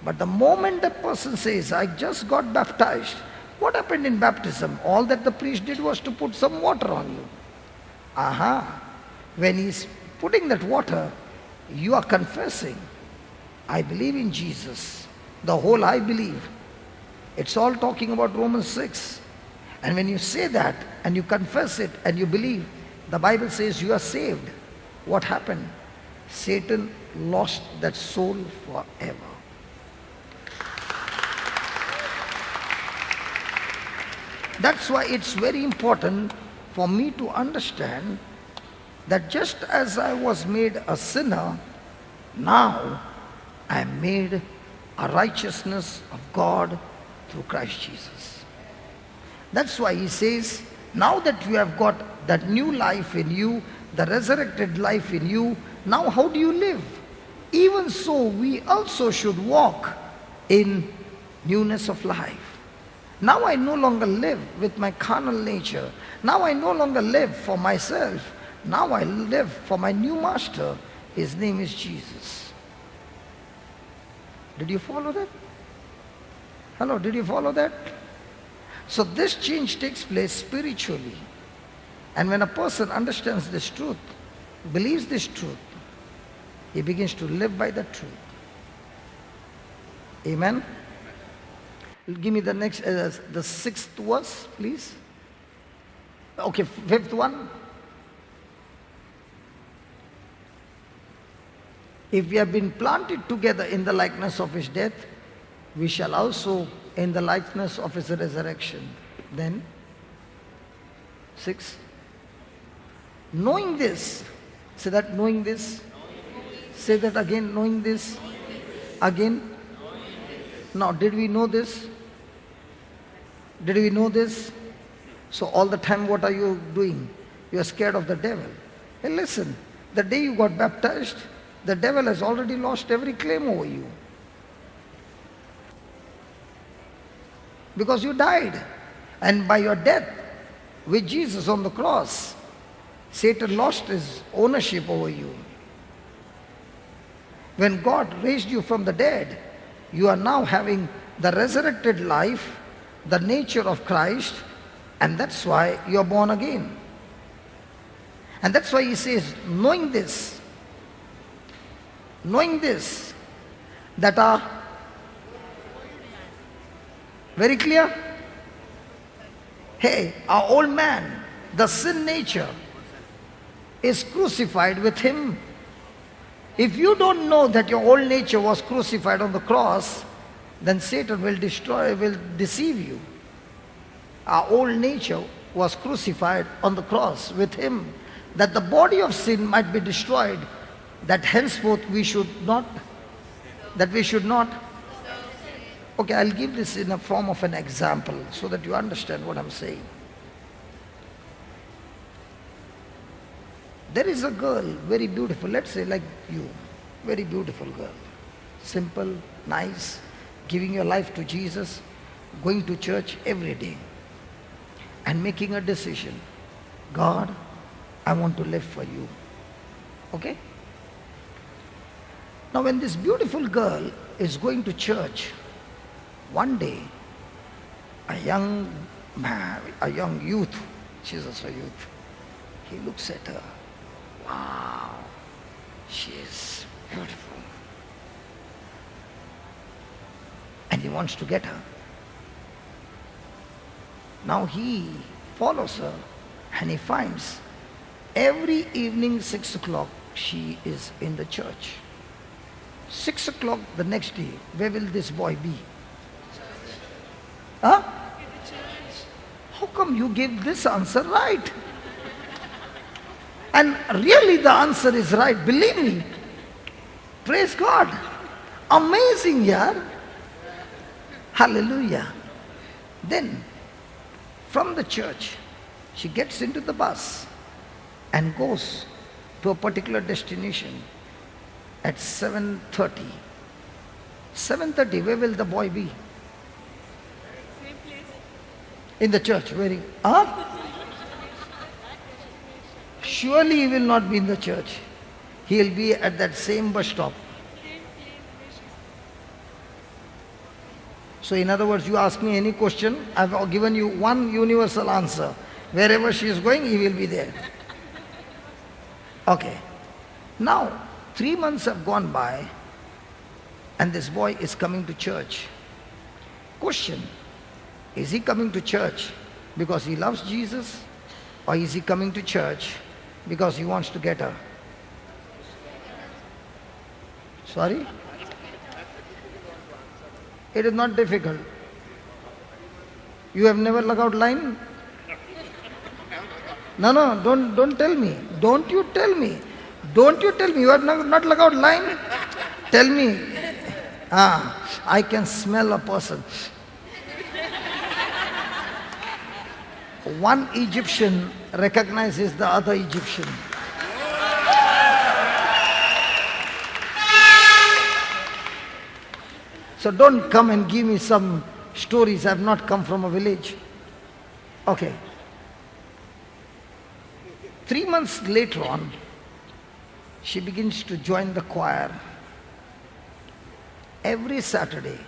But the moment the person says, I just got baptized, what happened in baptism? All that the priest did was to put some water on you. Aha. When he's putting that water, you are confessing, I believe in Jesus. The whole I believe. It's all talking about Romans 6. And when you say that and you confess it and you believe, the Bible says you are saved. What happened? Satan lost that soul forever. That's why it's very important for me to understand that just as I was made a sinner, now I am made a righteousness of God through Christ Jesus. That's why he says, now that you have got that new life in you, the resurrected life in you, now how do you live? Even so, we also should walk in newness of life. Now I no longer live with my carnal nature. Now I no longer live for myself. Now I live for my new master. His name is Jesus. Did you follow that? Hello, did you follow that? So this change takes place spiritually. And when a person understands this truth, believes this truth, he begins to live by the truth. Amen? Give me the next, the sixth verse, please. Okay, fifth one. If we have been planted together in the likeness of his death, we shall also in the likeness of his resurrection. Then, 6. Knowing this. Say that, knowing this. Say that again, knowing this. Again. Now, did we know this? Did we know this? So all the time what are you doing? You are scared of the devil. Hey, listen, the day you got baptized, the devil has already lost every claim over you. Because you died. And by your death with Jesus on the cross, Satan lost his ownership over you. When God raised you from the dead, you are now having the resurrected life, the nature of Christ, and that's why you are born again. And that's why he says, knowing this, that are very clear. Hey, our old man, the sin nature, is crucified with him. If you don't know that your old nature was crucified on the cross, then Satan will deceive you. Our old nature was crucified on the cross with him, that the body of sin might be destroyed, that henceforth we should not. Okay, I'll give this in a form of an example so that you understand what I'm saying. There is a girl, very beautiful, let's say like you, very beautiful girl, simple, nice, giving your life to Jesus, going to church every day and making a decision. God, I want to live for you. Okay? Now when this beautiful girl is going to church, one day, a young man, a young youth, she's also a youth, he looks at her. Wow, she is beautiful. And he wants to get her. Now he follows her and he finds every evening 6 o'clock she is in the church. 6 o'clock the next day, where will this boy be? Huh? How come you gave this answer right? And really the answer is right, believe me. Praise God. Amazing, yaar. Hallelujah. Then, from the church, she gets into the bus and goes to a particular destination at 7:30. 7:30, where will the boy be? Same place. In the church, very. Huh? Surely he will not be in the church. He will be at that same bus stop. Same place where she's. So in other words, you ask me any question, I have given you one universal answer. Wherever she is going, he will be there. Okay. Now, 3 months have gone by and this boy is coming to church. Question, is he coming to church because he loves Jesus, or is he coming to church because he wants to get her? Sorry? It is not difficult. You have never lug out line? No, don't tell me. Don't you tell me. Don't you tell me. You have not lug out line? Tell me. I can smell a person. One Egyptian recognizes the other Egyptian. So don't come and give me some stories. I have not come from a village. Okay. 3 months later on, she begins to join the choir. Every Saturday,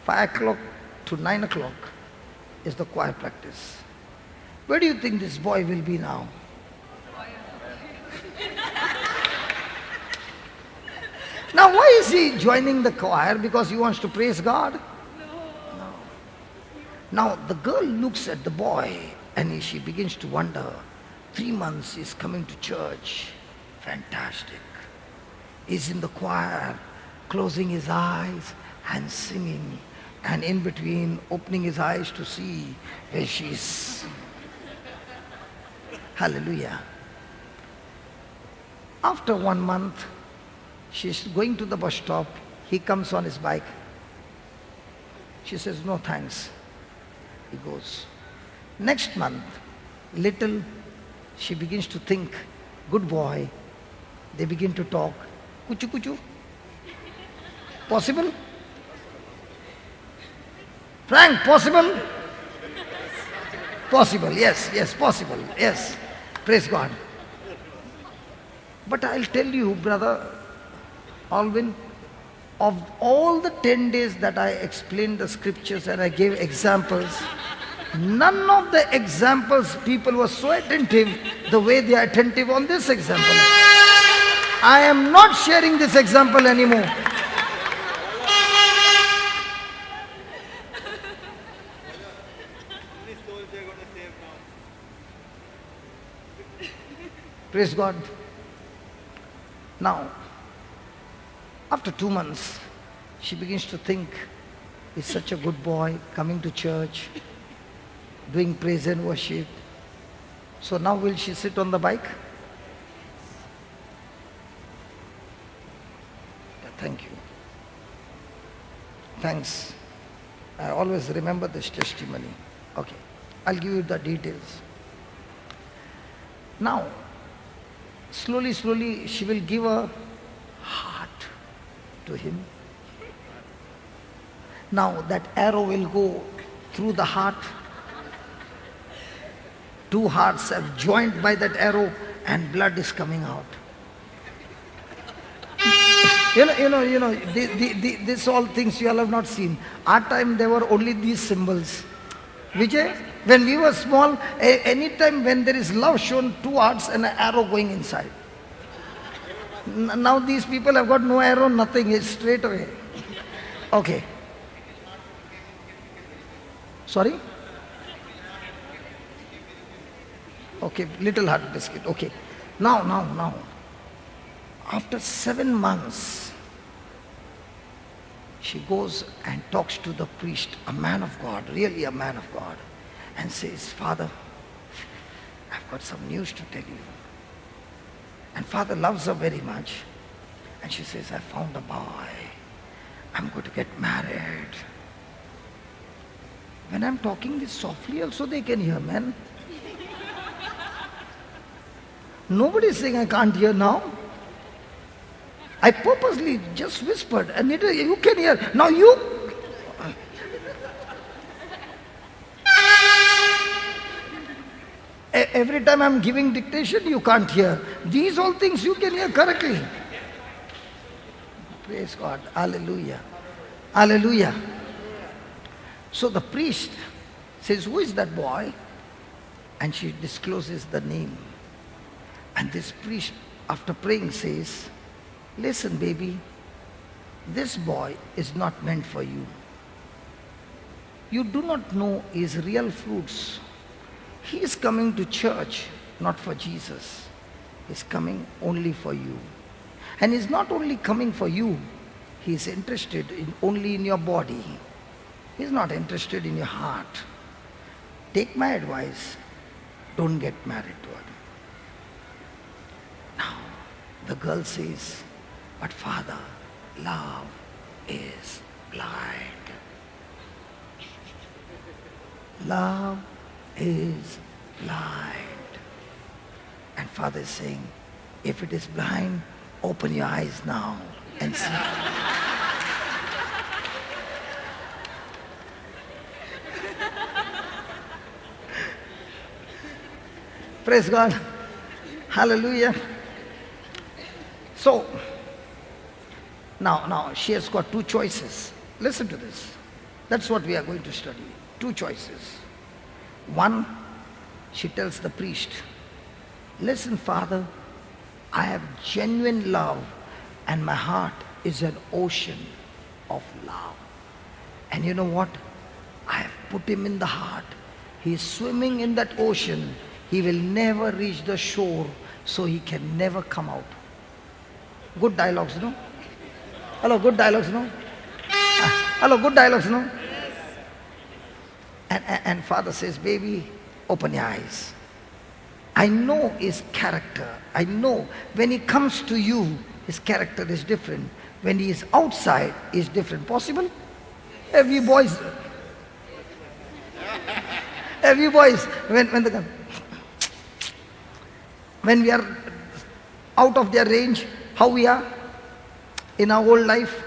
5 o'clock to 9 o'clock is the choir practice. Where do you think this boy will be now? Now why is he joining the choir? Because he wants to praise God? No. Now the girl looks at the boy and she begins to wonder, 3 months he's coming to church, fantastic. He's in the choir, closing his eyes and singing, and in between opening his eyes to see where she is. Hallelujah. After 1 month, she's going to the bus stop. He comes on his bike. She says, no thanks. He goes. Next month, little, she begins to think, good boy. They begin to talk. Kuchu kuchu. Possible? Frank, possible? Possible, yes, possible, yes. Praise God. But I'll tell you, brother Alvin, of all the 10 days that I explained the scriptures and I gave examples, none of the examples people were so attentive the way they are attentive on this example. I am not sharing this example anymore. Praise God. Now, after 2 months, she begins to think, he's such a good boy, coming to church, doing praise and worship. So now will she sit on the bike? Thank you. Thanks. I always remember this testimony. Okay, I'll give you the details. Now, slowly, she will give a heart to him. Now that arrow will go through the heart Two hearts have joined by that arrow and blood is coming out. These all things you all have not seen. Our time there were only these symbols. Vijay, when we were small, any time when there is love shown, two hearts and an arrow going inside. Now these people have got no arrow, nothing, it's straight away. Okay. Sorry? Okay, little heart biscuit. Okay. Now. After 7 months, she goes and talks to the priest, a man of God, really a man of God, and says, Father, I've got some news to tell you. And Father loves her very much. And she says, I found a boy. I'm going to get married. When I'm talking this softly also they can hear, man. Nobody is saying I can't hear now. I purposely just whispered and you can hear. Now you... Every time I'm giving dictation, you can't hear. These all things you can hear correctly. Praise God. Hallelujah. Hallelujah. So the priest says, who is that boy? And she discloses the name. And this priest, after praying, says, listen, baby, this boy is not meant for you. You do not know his real fruits. He is coming to church, not for Jesus. He's coming only for you. And he's not only coming for you, he's interested only in your body. He's not interested in your heart. Take my advice, don't get married to her. Now, the girl says, but Father, love is blind. Love is blind. And Father is saying, if it is blind, open your eyes now and see. Praise God. Hallelujah. So, now she has got two choices. Listen to this. That's what we are going to study. Two choices. One, she tells the priest, listen, Father, I have genuine love and my heart is an ocean of love. And you know what? I have put him in the heart. He is swimming in that ocean. He will never reach the shore, so he can never come out. Good dialogues, no? Hello, good dialogues, no? Hello, good dialogues, no? And Father says, baby, open your eyes. I know his character. I know when he comes to you, his character is different. When he is outside, he is different. Possible? Every boys, when we are out of their range, how we are in our whole life?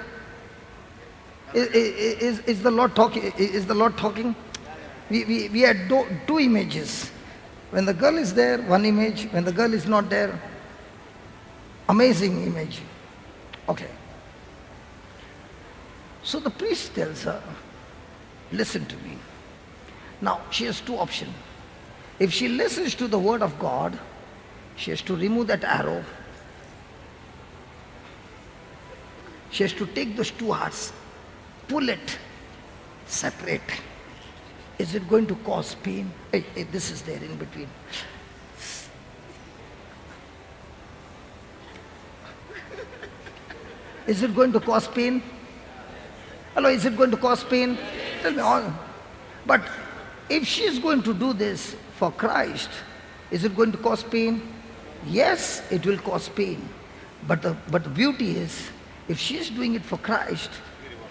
Is the Lord talking? Is the Lord talking? We had two images. When the girl is there, one image. When the girl is not there, amazing image. Okay. So the priest tells her, listen to me. Now, she has two options. If she listens to the word of God, she has to remove that arrow. She has to take those two hearts, pull it, separate. Is it going to cause pain? Hey, this is there in between. Is it going to cause pain? Hello, is it going to cause pain? Tell me all. But if she is going to do this for Christ, is it going to cause pain? Yes, it will cause pain. But the beauty is, if she is doing it for Christ,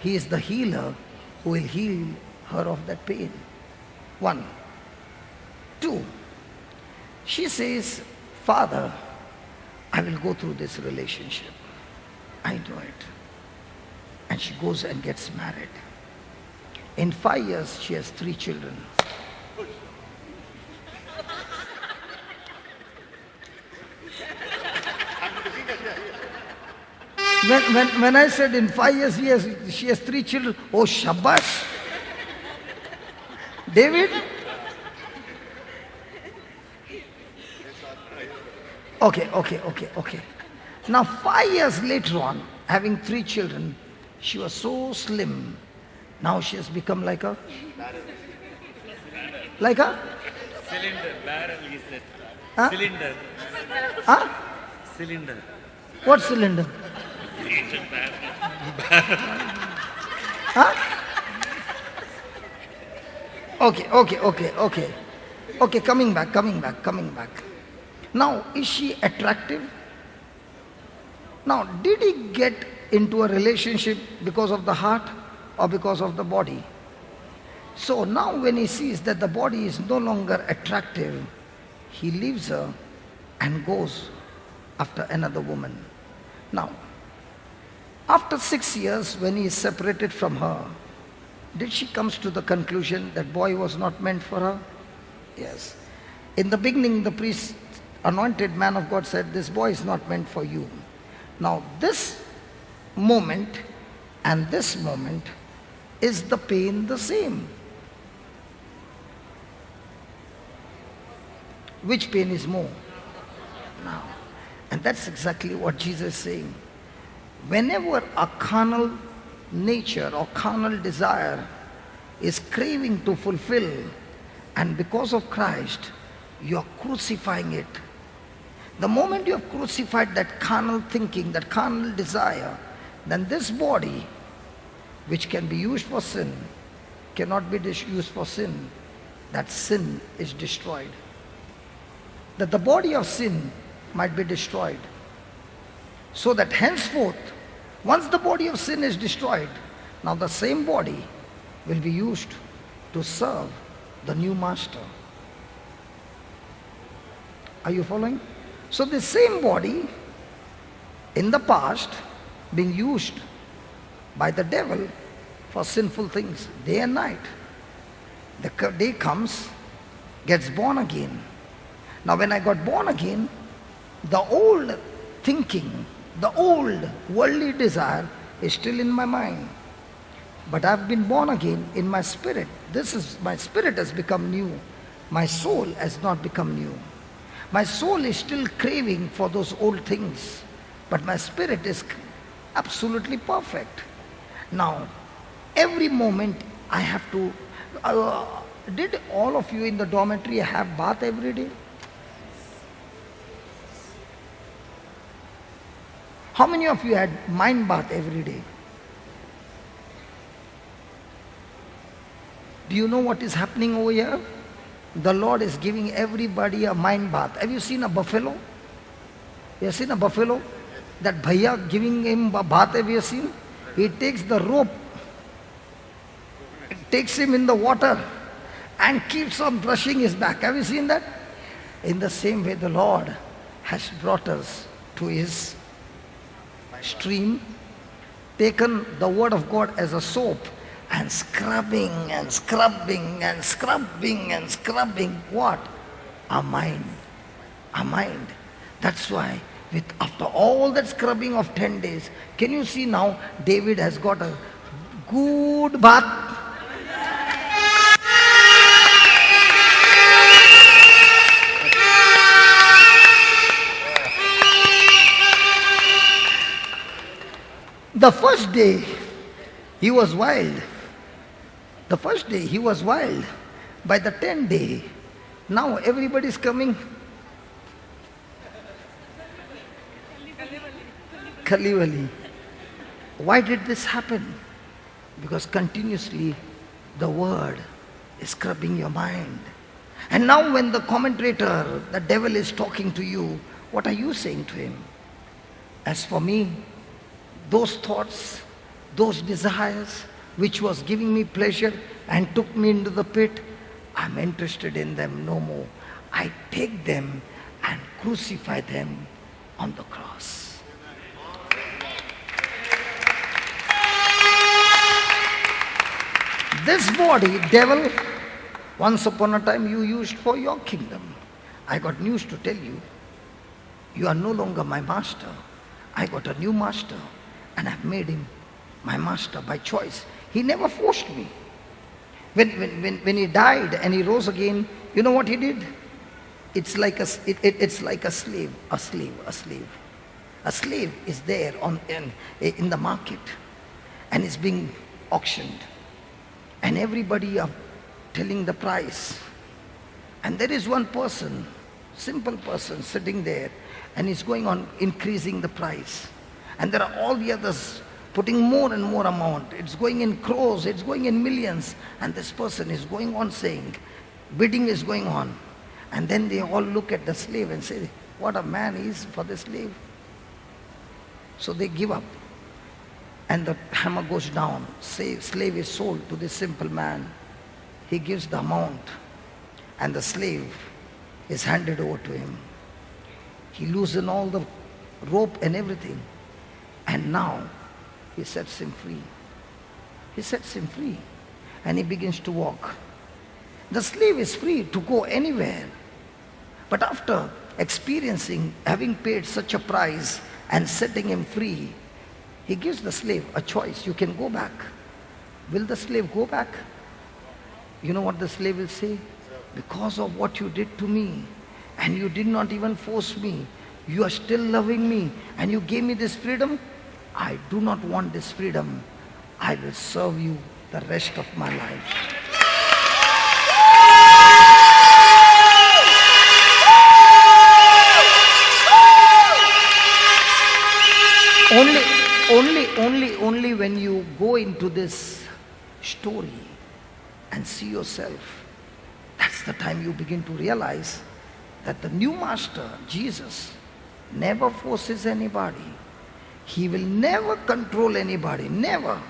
He is the healer who will heal her of that pain. 1. 2. She says, Father, I will go through this relationship. I know it. And she goes and gets married. In 5 years, she has 3 children. When I said in 5 years she has 3 children, oh Shabash. David? Okay. Now 5 years later on, having 3 children, she was so slim. Now she has become like a? Like a? Cylinder, barrel is that. Huh? Cylinder. Huh? Cylinder. What cylinder? Huh? Okay, coming back. Now, is she attractive? Now, did he get into a relationship because of the heart or because of the body? So now when he sees that the body is no longer attractive, he leaves her and goes after another woman. Now, after 6 years when he is separated from her, did she comes to the conclusion that boy was not meant for her? Yes. In the beginning, the priest, anointed man of God said, this boy is not meant for you. Now this moment and this moment, is the pain the same? Which pain is more? Now. And that's exactly what Jesus is saying. Whenever a carnal nature or carnal desire is craving to fulfill, and because of Christ, you are crucifying it. The moment you have crucified that carnal thinking, that carnal desire, then this body, which can be used for sin, cannot be used for sin. That sin is destroyed. That the body of sin might be destroyed. So that henceforth, once the body of sin is destroyed, now the same body will be used to serve the new master. Are you following? So the same body in the past being used by the devil for sinful things day and night. The day comes, gets born again. Now when I got born again, the old thinking, the old worldly desire is still in my mind. But I've been born again in my spirit. My spirit has become new. My soul has not become new. My soul is still craving for those old things, but my spirit is absolutely perfect. Now, every moment I have to... did all of you in the dormitory have bath every day? How many of you had mind bath every day? Do you know what is happening over here? The Lord is giving everybody a mind bath. Have you seen a buffalo? You have seen a buffalo? That bhaiya giving him a bath, have you seen? He takes the rope, takes him in the water and keeps on brushing his back. Have you seen that? In the same way, the Lord has brought us to his stream, taken the word of God as a soap, and scrubbing what? Our mind. That's why after all that scrubbing of 10 days, can you see now David has got a good bath? The first day he was wild. By the 10th day, now everybody is coming. Kalivali. Why did this happen? Because continuously the word is scrubbing your mind. And now when the commentator, the devil is talking to you, what are you saying to him? As for me, those thoughts, those desires, which was giving me pleasure and took me into the pit, I'm interested in them no more. I take them and crucify them on the cross. This body, devil, once upon a time you used for your kingdom. I got news to tell you. You are no longer my master. I got a new master. And I've made him my master by choice. He never forced me. When he died and he rose again, you know what he did? It's like it's like a slave. A slave is there in the market and is being auctioned. And everybody are telling the price. And there is one person, simple person sitting there, and he's going on increasing the price. And there are all the others putting more and more amount. It's going in crores, it's going in millions. And this person is going on saying, bidding is going on. And then they all look at the slave and say, what a man he is for the slave. So they give up. And the hammer goes down. Slave is sold to this simple man. He gives the amount. And the slave is handed over to him. He loosens all the rope and everything. And now he sets him free. He sets him free. And he begins to walk. The slave is free to go anywhere. But after experiencing, having paid such a price and setting him free, he gives the slave a choice. You can go back. Will the slave go back? You know what the slave will say? Because of what you did to me, and you did not even force me, you are still loving me, and you gave me this freedom. I do not want this freedom. I will serve you the rest of my life. Only when you go into this story and see yourself, that's the time you begin to realize that the new master, Jesus, never forces anybody. He will never control anybody, never.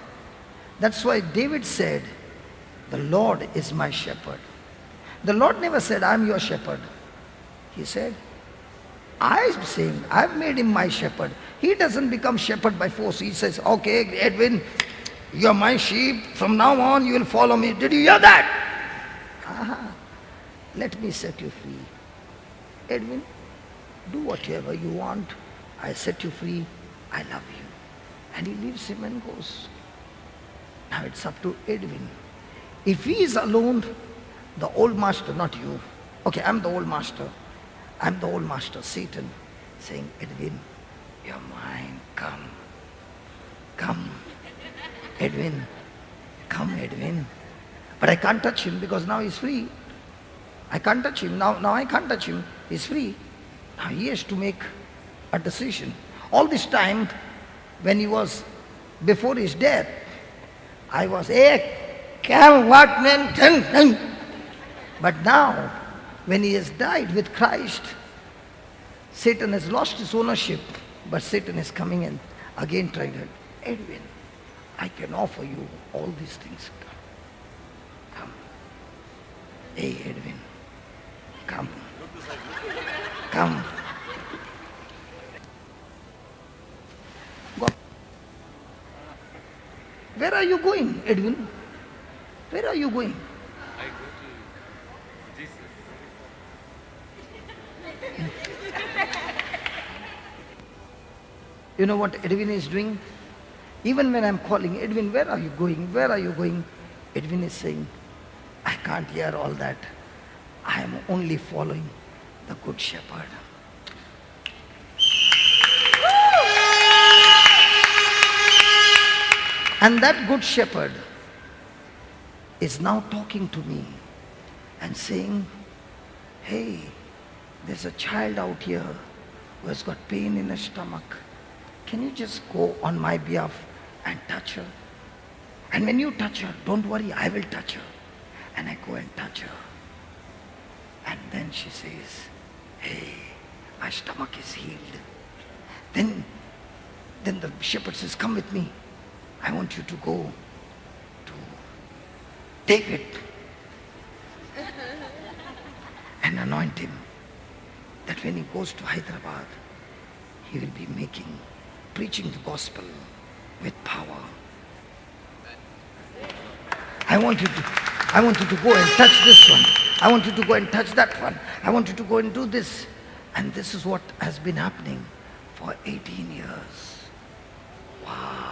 That's why David said, the Lord is my shepherd. The Lord never said, I'm your shepherd. He said, I'm saying, I've made him my shepherd. He doesn't become shepherd by force. He says, okay, Edwin, you're my sheep. From now on, you will follow me. Did you hear that? Let me set you free. Edwin, do whatever you want. I set you free. I love you. And he leaves him and goes. Now it's up to Edwin. If he is alone, the old master, not you. Okay, I'm the old master. I'm the old master, Satan, saying, Edwin, you're mine. Come. Come. Edwin. Come, Edwin. But I can't touch him because now he's free. I can't touch him. Now I can't touch him. He's free. Now he has to make a decision. All this time, when he was before his death, I was, come, what man? But now, when he has died with Christ, Satan has lost his ownership, but Satan is coming in again trying to, Edwin, I can offer you all these things. Come. Hey, Edwin, come. Come. Go. Where are you going, Edwin? Where are you going? I go to Jesus. You know what Edwin is doing? Even when I'm calling, Edwin, where are you going? Where are you going? Edwin is saying, I can't hear all that. I am only following the Good Shepherd. And that Good Shepherd is now talking to me and saying, hey, there's a child out here who has got pain in her stomach. Can you just go on my behalf and touch her? And when you touch her, don't worry, I will touch her. And I go and touch her. And then she says, hey, my stomach is healed. Then the shepherd says, come with me. I want you to go to David and anoint him. That when he goes to Hyderabad, he will be preaching the gospel with power. I want you to go and touch this one. I want you to go and touch that one. I want you to go and do this. And this is what has been happening for 18 years. Wow.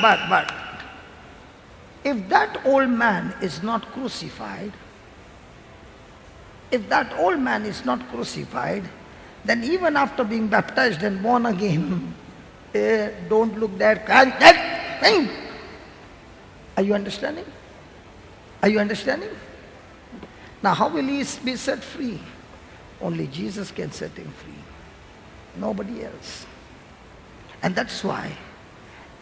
But, if that old man is not crucified, then even after being baptized and born again, don't look there. Are you understanding? Now how will he be set free? Only Jesus can set him free. Nobody else. And that's why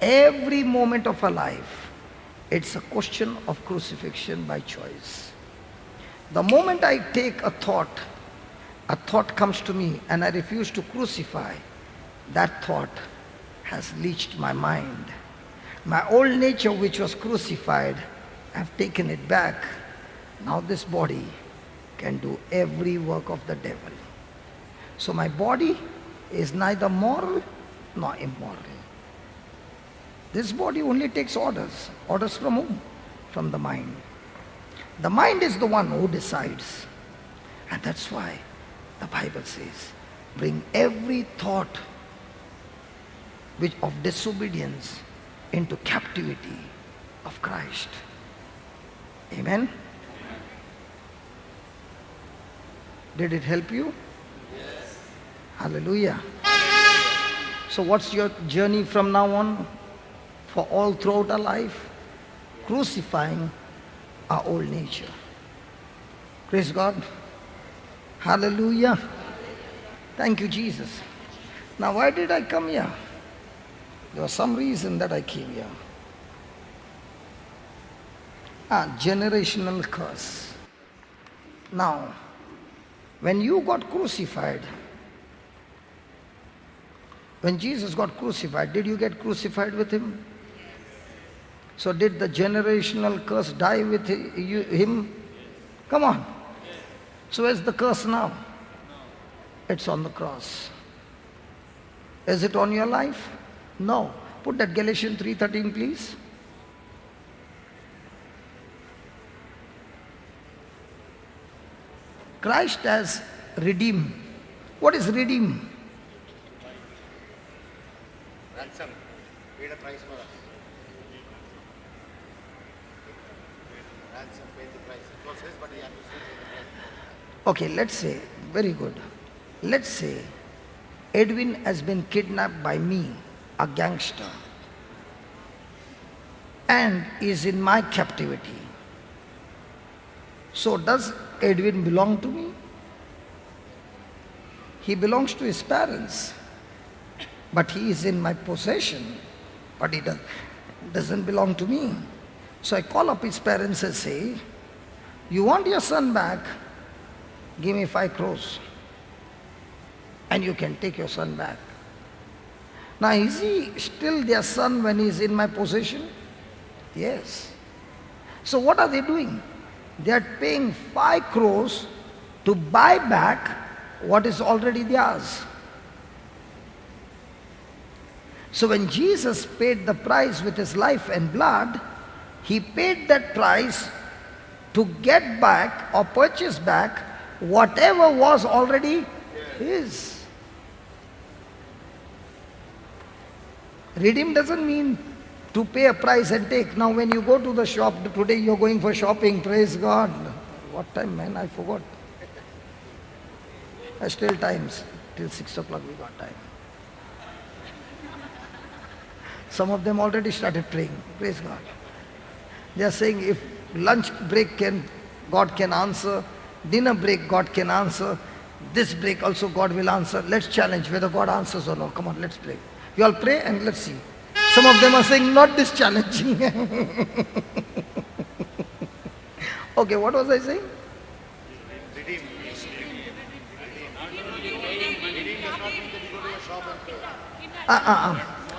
every moment of our life, it's a question of crucifixion by choice. The moment I take a thought comes to me and I refuse to crucify, that thought has leached my mind. My old nature which was crucified, I've taken it back. Now this body can do every work of the devil. So my body is neither moral nor immoral. This body only takes orders. Orders from whom? From the mind. The mind is the one who decides. And that's why the Bible says, bring every thought which of disobedience into captivity of Christ. Amen? Did it help you? Yes. Hallelujah. So what's your journey from now on? For all throughout our life? Crucifying our old nature. Praise God. Hallelujah. Thank you, Jesus. Now why did I come here? There was some reason that I came here. Generational curse. Now, when you got crucified, when Jesus got crucified, did you get crucified with him? So did the generational curse die with him? Come on. So where's the curse now? It's on the cross. Is it on your life? No. Put that Galatians 3:13 please. Christ has redeemed. What is redeem? Ransom. Paid a price for us. Ransom paid the price. It was his, but he had to pay the price. Okay, let's say, very good. Let's say Edwin has been kidnapped by me, a gangster, and is in my captivity. So does Edwin belong to me? He belongs to his parents, but he is in my possession, but he doesn't belong to me. So I call up his parents and say, you want your son back? Give me 5 crores and you can take your son back. Now is he still their son when he is in my possession? Yes. So what are they doing? They are paying 5 crores to buy back what is already theirs. So when Jesus paid the price with his life and blood, he paid that price to get back or purchase back whatever was already his. Redeem doesn't mean to pay a price and take. Now when you go to the shop, today you're going for shopping, praise God. What time, man? I forgot. Still times, till 6 o'clock we got time. Some of them already started praying, praise God. They are saying if lunch break God can answer, dinner break God can answer, this break also God will answer. Let's challenge whether God answers or not. Come on, let's pray. You all pray and let's see. Some of them are saying not this challenging. Okay, what was I saying? Redeem. Redeem does not mean that you go to a shop and pay.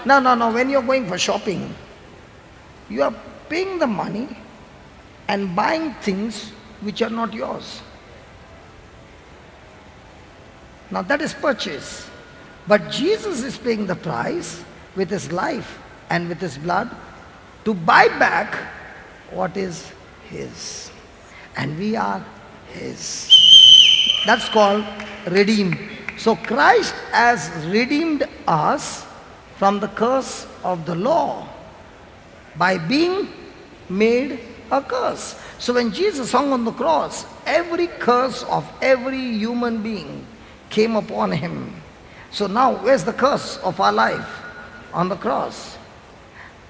No. When you're going for shopping, you are paying the money and buying things which are not yours. Now that is purchase. But Jesus is paying the price with his life and with his blood to buy back what is his. And we are his. That's called redeem. So Christ has redeemed us from the curse of the law by being made a curse. So when Jesus hung on the cross, every curse of every human being came upon him. So now where's the curse of our life? On the cross.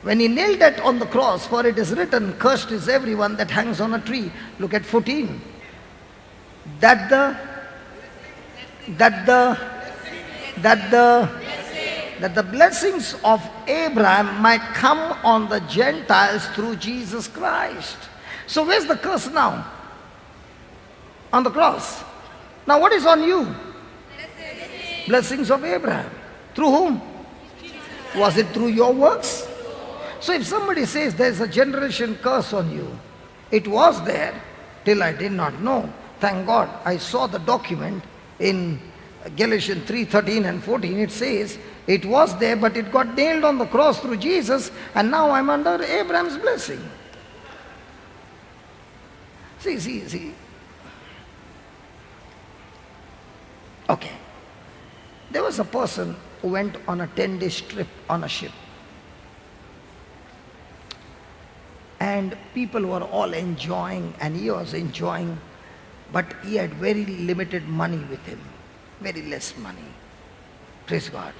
When he nailed that on the cross, for it is written, cursed is everyone that hangs on a tree. Look at 14. That the blessings of Abraham might come on the Gentiles through Jesus Christ. So where's the curse now? On the cross. Now what is on you? Blessings of Abraham. Through whom? Was it through your works? So if somebody says there's a generation curse on you, it was there till I did not know. Thank God I saw the document in Galatians 3:13 and 14. It says it was there, but it got nailed on the cross through Jesus, and now I'm under Abraham's blessing. See. Okay. There was a person who went on a 10-day trip on a ship. And people were all enjoying, and he was enjoying, but he had very limited money with him, very less money. Praise God.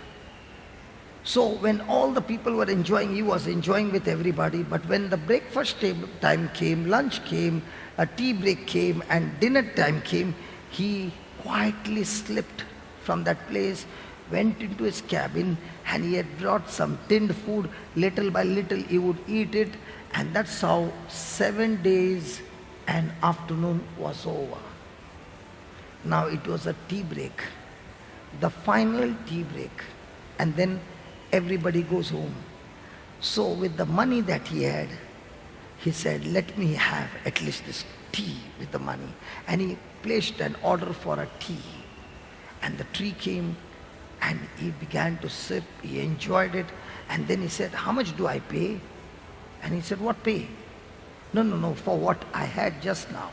So when all the people were enjoying, he was enjoying with everybody, but when the breakfast time came, lunch came, a tea break came, and dinner time came, he quietly slipped from that place, went into his cabin, and he had brought some tinned food. Little by little he would eat it, and that's how 7 days and afternoon was over. Now it was a tea break, the final tea break, and then everybody goes home. So with the money that he had, he said, let me have at least this tea with the money. And he placed an order for a tea. And the tea came, and he began to sip. He enjoyed it. And then he said, how much do I pay? And he said, what pay? No, for what I had just now.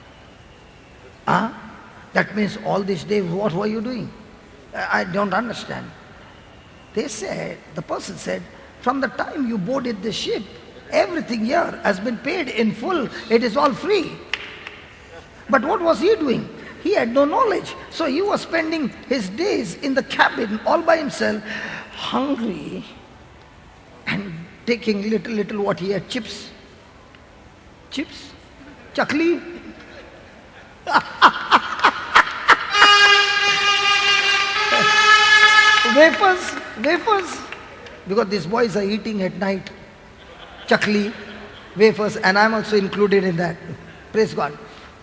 That means all these days, what were you doing? I don't understand. The person said, from the time you boarded the ship, everything here has been paid in full. It is all free. But what was he doing? He had no knowledge. So he was spending his days in the cabin all by himself, hungry, and taking little what he had, chips, chakli. Wafers, because these boys are eating at night, chakli, wafers, and I'm also included in that. Praise God.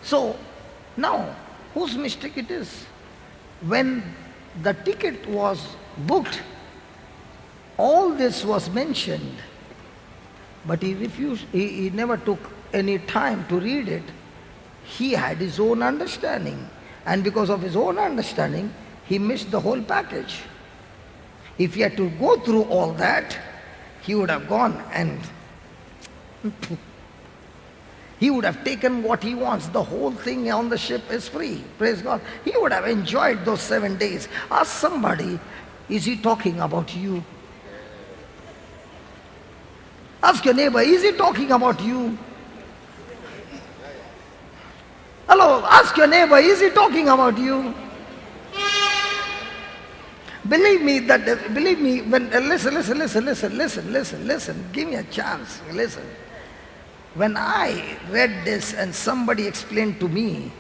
So now, whose mistake it is? When the ticket was booked, all this was mentioned, but he refused. He never took any time to read it. He had his own understanding, and because of his own understanding, he missed the whole package. If he had to go through all that, he would have gone and he would have taken what he wants. The whole thing on the ship is free. Praise God. He would have enjoyed those 7 days. Ask somebody, is he talking about you? Ask your neighbor, is he talking about you? Hello, ask your neighbor, is he talking about you? Believe me, when, listen, give me a chance, listen. When I read this and somebody explained to me,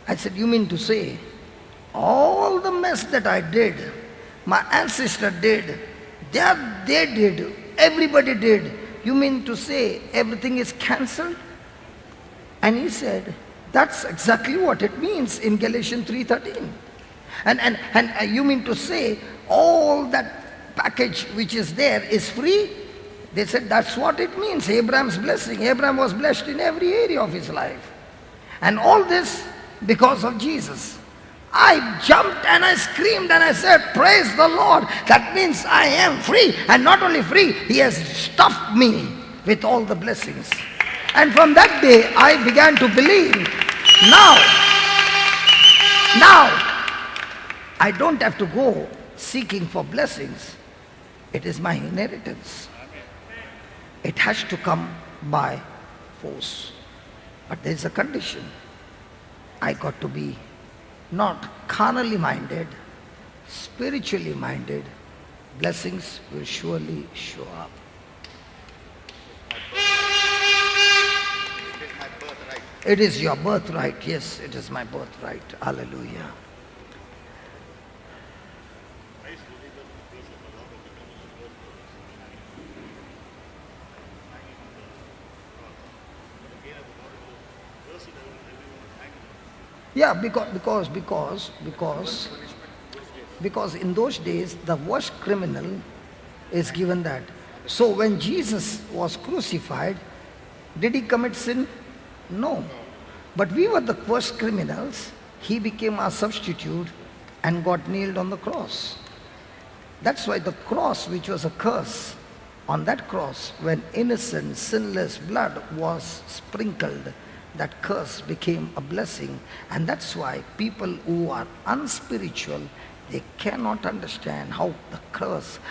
I said, you mean to say, all the mess that I did, my ancestor did, they did, everybody did, you mean to say everything is cancelled? And he said, that's exactly what it means in Galatians 3:13. And you mean to say all that package which is there is free? They said that's what it means, Abraham's blessing. Abraham was blessed in every area of his life. And all this because of Jesus. I jumped and I screamed and I said, praise the Lord. That means I am free. And not only free, he has stuffed me with all the blessings. And from that day, I began to believe, now, I don't have to go seeking for blessings. It is my inheritance. It has to come by force. But there is a condition. I got to be not carnally minded, spiritually minded. Blessings will surely show up. It is my birthright. It is your birthright. Yes, it is my birthright. Hallelujah. Yeah, because in those days the worst criminal is given that. So when Jesus was crucified, did he commit sin? No. But we were the worst criminals. He became our substitute and got nailed on the cross. That's why the cross, which was a curse, on that cross, when innocent, sinless blood was sprinkled, that curse became a blessing. And that's why people who are unspiritual, they cannot understand how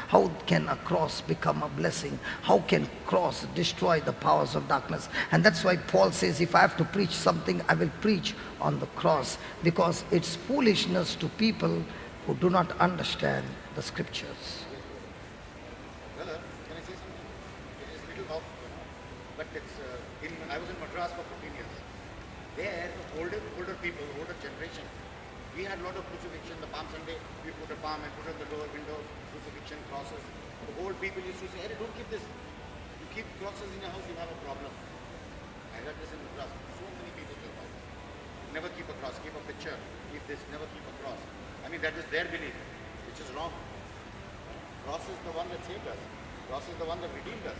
how can a cross become a blessing? How can cross destroy the powers of darkness? And that's why Paul says, if I have to preach something, I will preach on the cross, because it's foolishness to people who do not understand the scriptures. Brother, can I say something? It is little off, but it's, I was in Madras for 15 years. There, the older people, older generation, we had a lot of crucifixion. The Palm Sunday, we put a palm and put on the door window, crucifixion, crosses. The old people used to say, hey, don't keep this. You keep crosses in your house, you have a problem. I heard this in Madras. So many people say about this. Never keep a cross, keep a picture. Keep this, never keep a cross. I mean, that is their belief, which is wrong. Cross is the one that saved us. Cross is the one that redeemed us.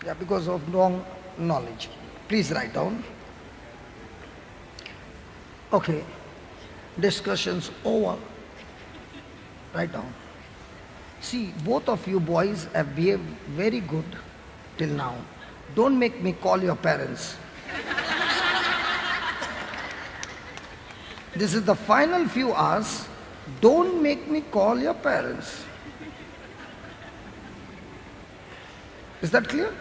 Yeah, because of wrong knowledge. Please write down. Okay. Discussions over. Write down. See, both of you boys have behaved very good till now. Don't make me call your parents. This is the final few hours. Don't make me call your parents. Is that clear?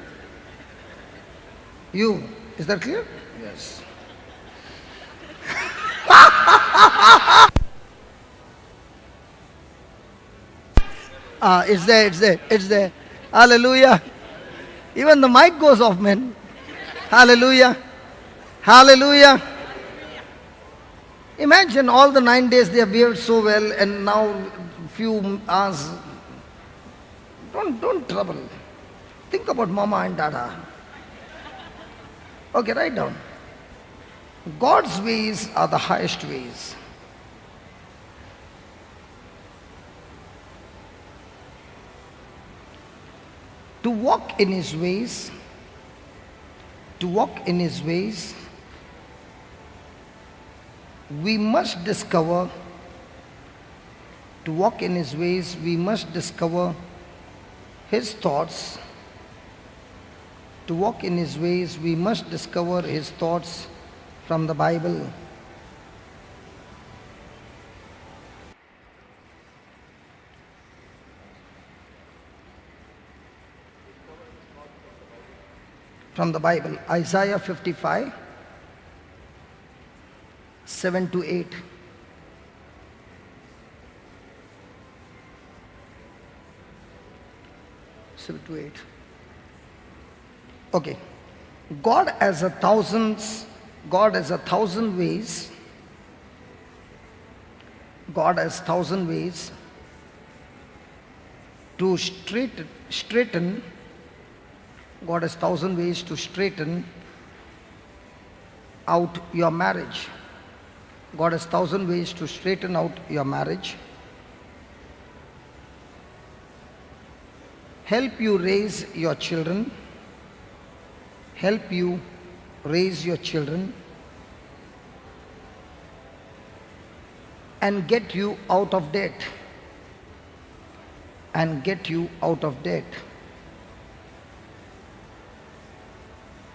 You, is that clear? Yes. It's there. Hallelujah. Even the mic goes off, man. Hallelujah. Hallelujah. Imagine all the 9 days they have behaved so well, and now few hours. Don't trouble. Think about mama and dada. Okay, write down. God's ways are the highest ways. To walk in His ways, we must discover, His thoughts. To walk in His ways, we must discover His thoughts from the Bible. From the Bible, Isaiah 55, 7 to 8. Okay. God has a thousand ways. God has 1,000 ways to straighten. God has 1,000 ways to straighten out your marriage. God has 1,000 ways to straighten out your marriage. Help you raise your children. And get you out of debt.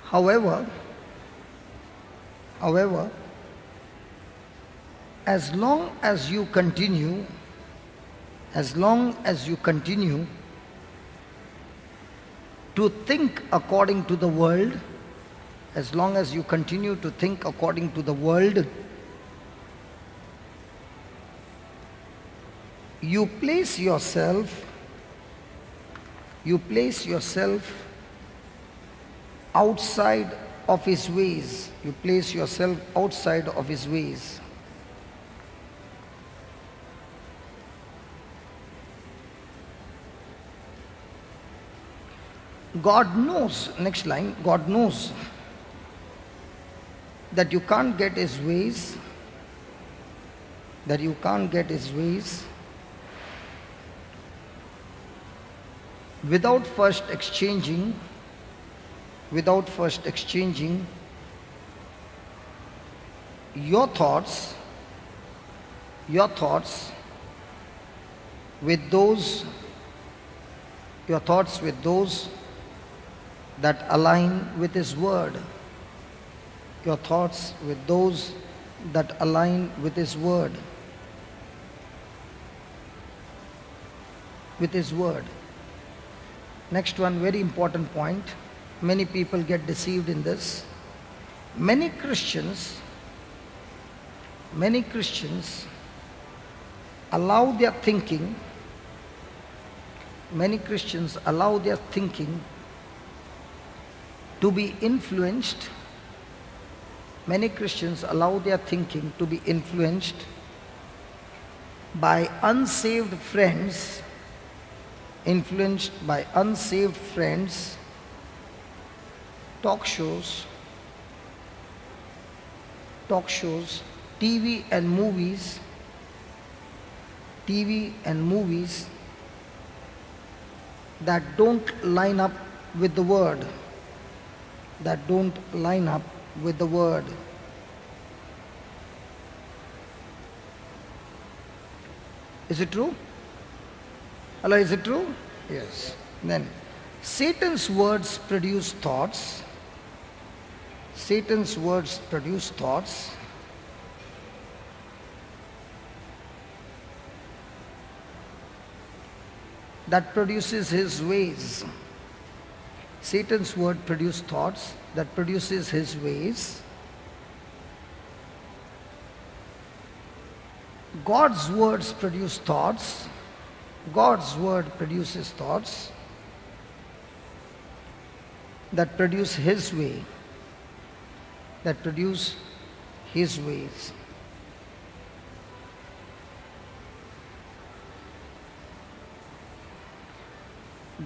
However, as long as you continue to think according to the world, as long as you continue to think according to the world, you place yourself outside of his ways. You place yourself outside of his ways. God knows, next line, God knows that you can't get his ways, without first exchanging your thoughts with those that align with his word. Your thoughts with those that align with his word. Next one, very important point. Many people get deceived in this. Many Christians allow their thinking to be influenced. Many Christians allow their thinking to be influenced by unsaved friends, talk shows, TV and movies that don't line up with the word. Is it true? Hello, is it true? Yes. Then, Satan's words produce thoughts. That produces his ways. Satan's word produces thoughts that produces his ways. God's words produce thoughts. God's word produces thoughts that produce his way, his ways.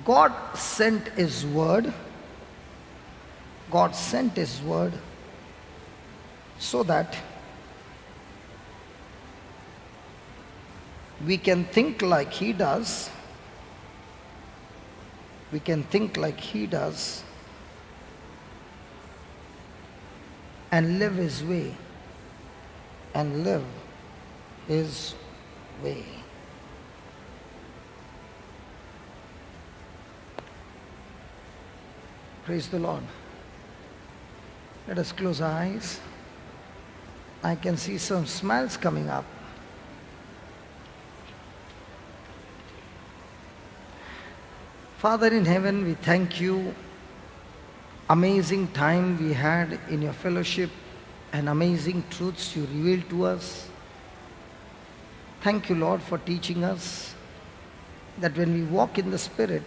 God sent his word so that we can think like he does. And live his way. Praise the Lord. Let us close our eyes. I can see some smiles coming up. Father in heaven, we thank you. Amazing time we had in your fellowship and amazing truths you revealed to us. Thank you, Lord, for teaching us that when we walk in the Spirit,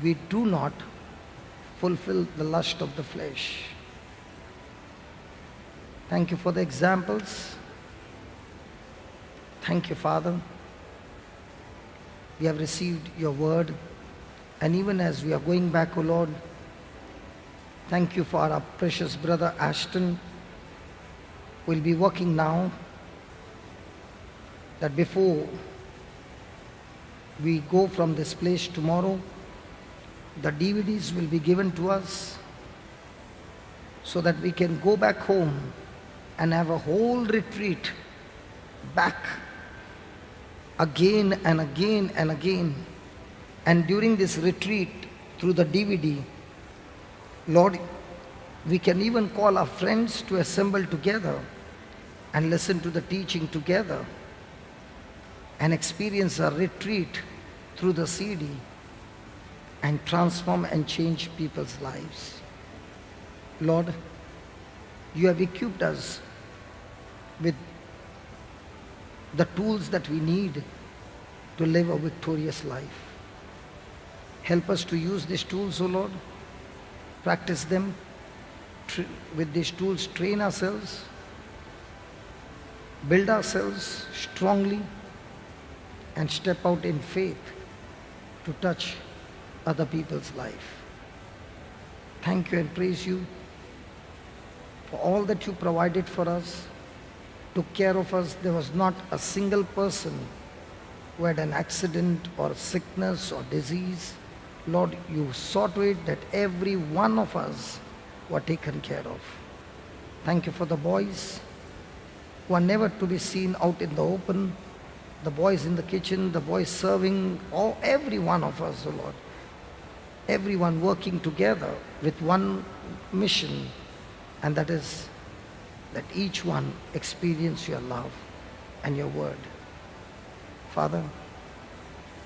we do not fulfill the lust of the flesh. Thank you for the examples. Thank you, Father. We have received your word, and even as we are going back, O Lord, thank you for our precious brother Ashton. We'll be working now that before we go from this place tomorrow, the DVDs will be given to us so that we can go back home and have a whole retreat back again and again and again. And during this retreat through the DVD, Lord, we can even call our friends to assemble together and listen to the teaching together and experience a retreat through the CD. and transform and change people's lives. Lord, you have equipped us with the tools that we need to live a victorious life. Help us to use these tools, O Lord. Practice them. With these tools, train ourselves. Build ourselves strongly and step out in faith to touch other people's life. Thank you and praise you for all that you provided for us, took care of us. There was not a single person who had an accident or sickness or disease. Lord, you saw to it that every one of us were taken care of. Thank you for the boys who are never to be seen out in the open, the boys in the kitchen, the boys serving, every one of us, O Lord. Everyone working together with one mission, and that is that each one experience your love and your word. Father,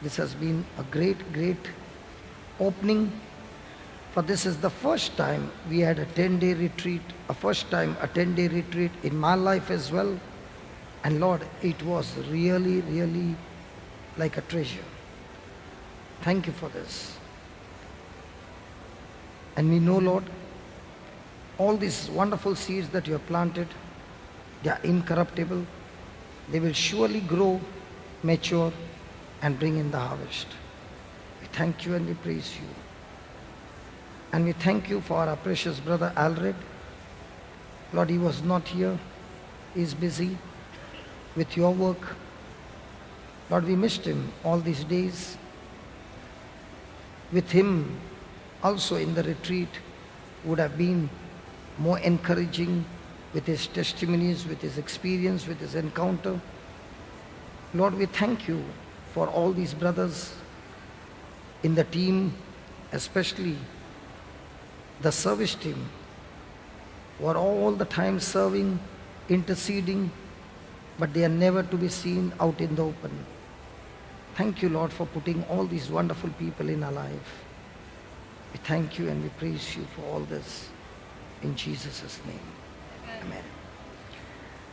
this has been a great opening, for this is the first time we had a 10-day retreat, a 10-day retreat in my life as well. And Lord, it was really like a treasure. Thank you for this. And we know, Lord, all these wonderful seeds that you have planted, they are incorruptible. They will surely grow, mature, and bring in the harvest. We thank you and we praise you. And we thank you for our precious brother Alred. Lord, he was not here. He is busy with your work. Lord, we missed him all these days. With him also in the retreat would have been more encouraging with his testimonies, with his experience, with his encounter. Lord, we thank you for all these brothers in the team, especially the service team, who are all the time serving, interceding, but they are never to be seen out in the open. Thank you, Lord, for putting all these wonderful people in our life. We thank you and we praise you for all this. In Jesus' name, amen.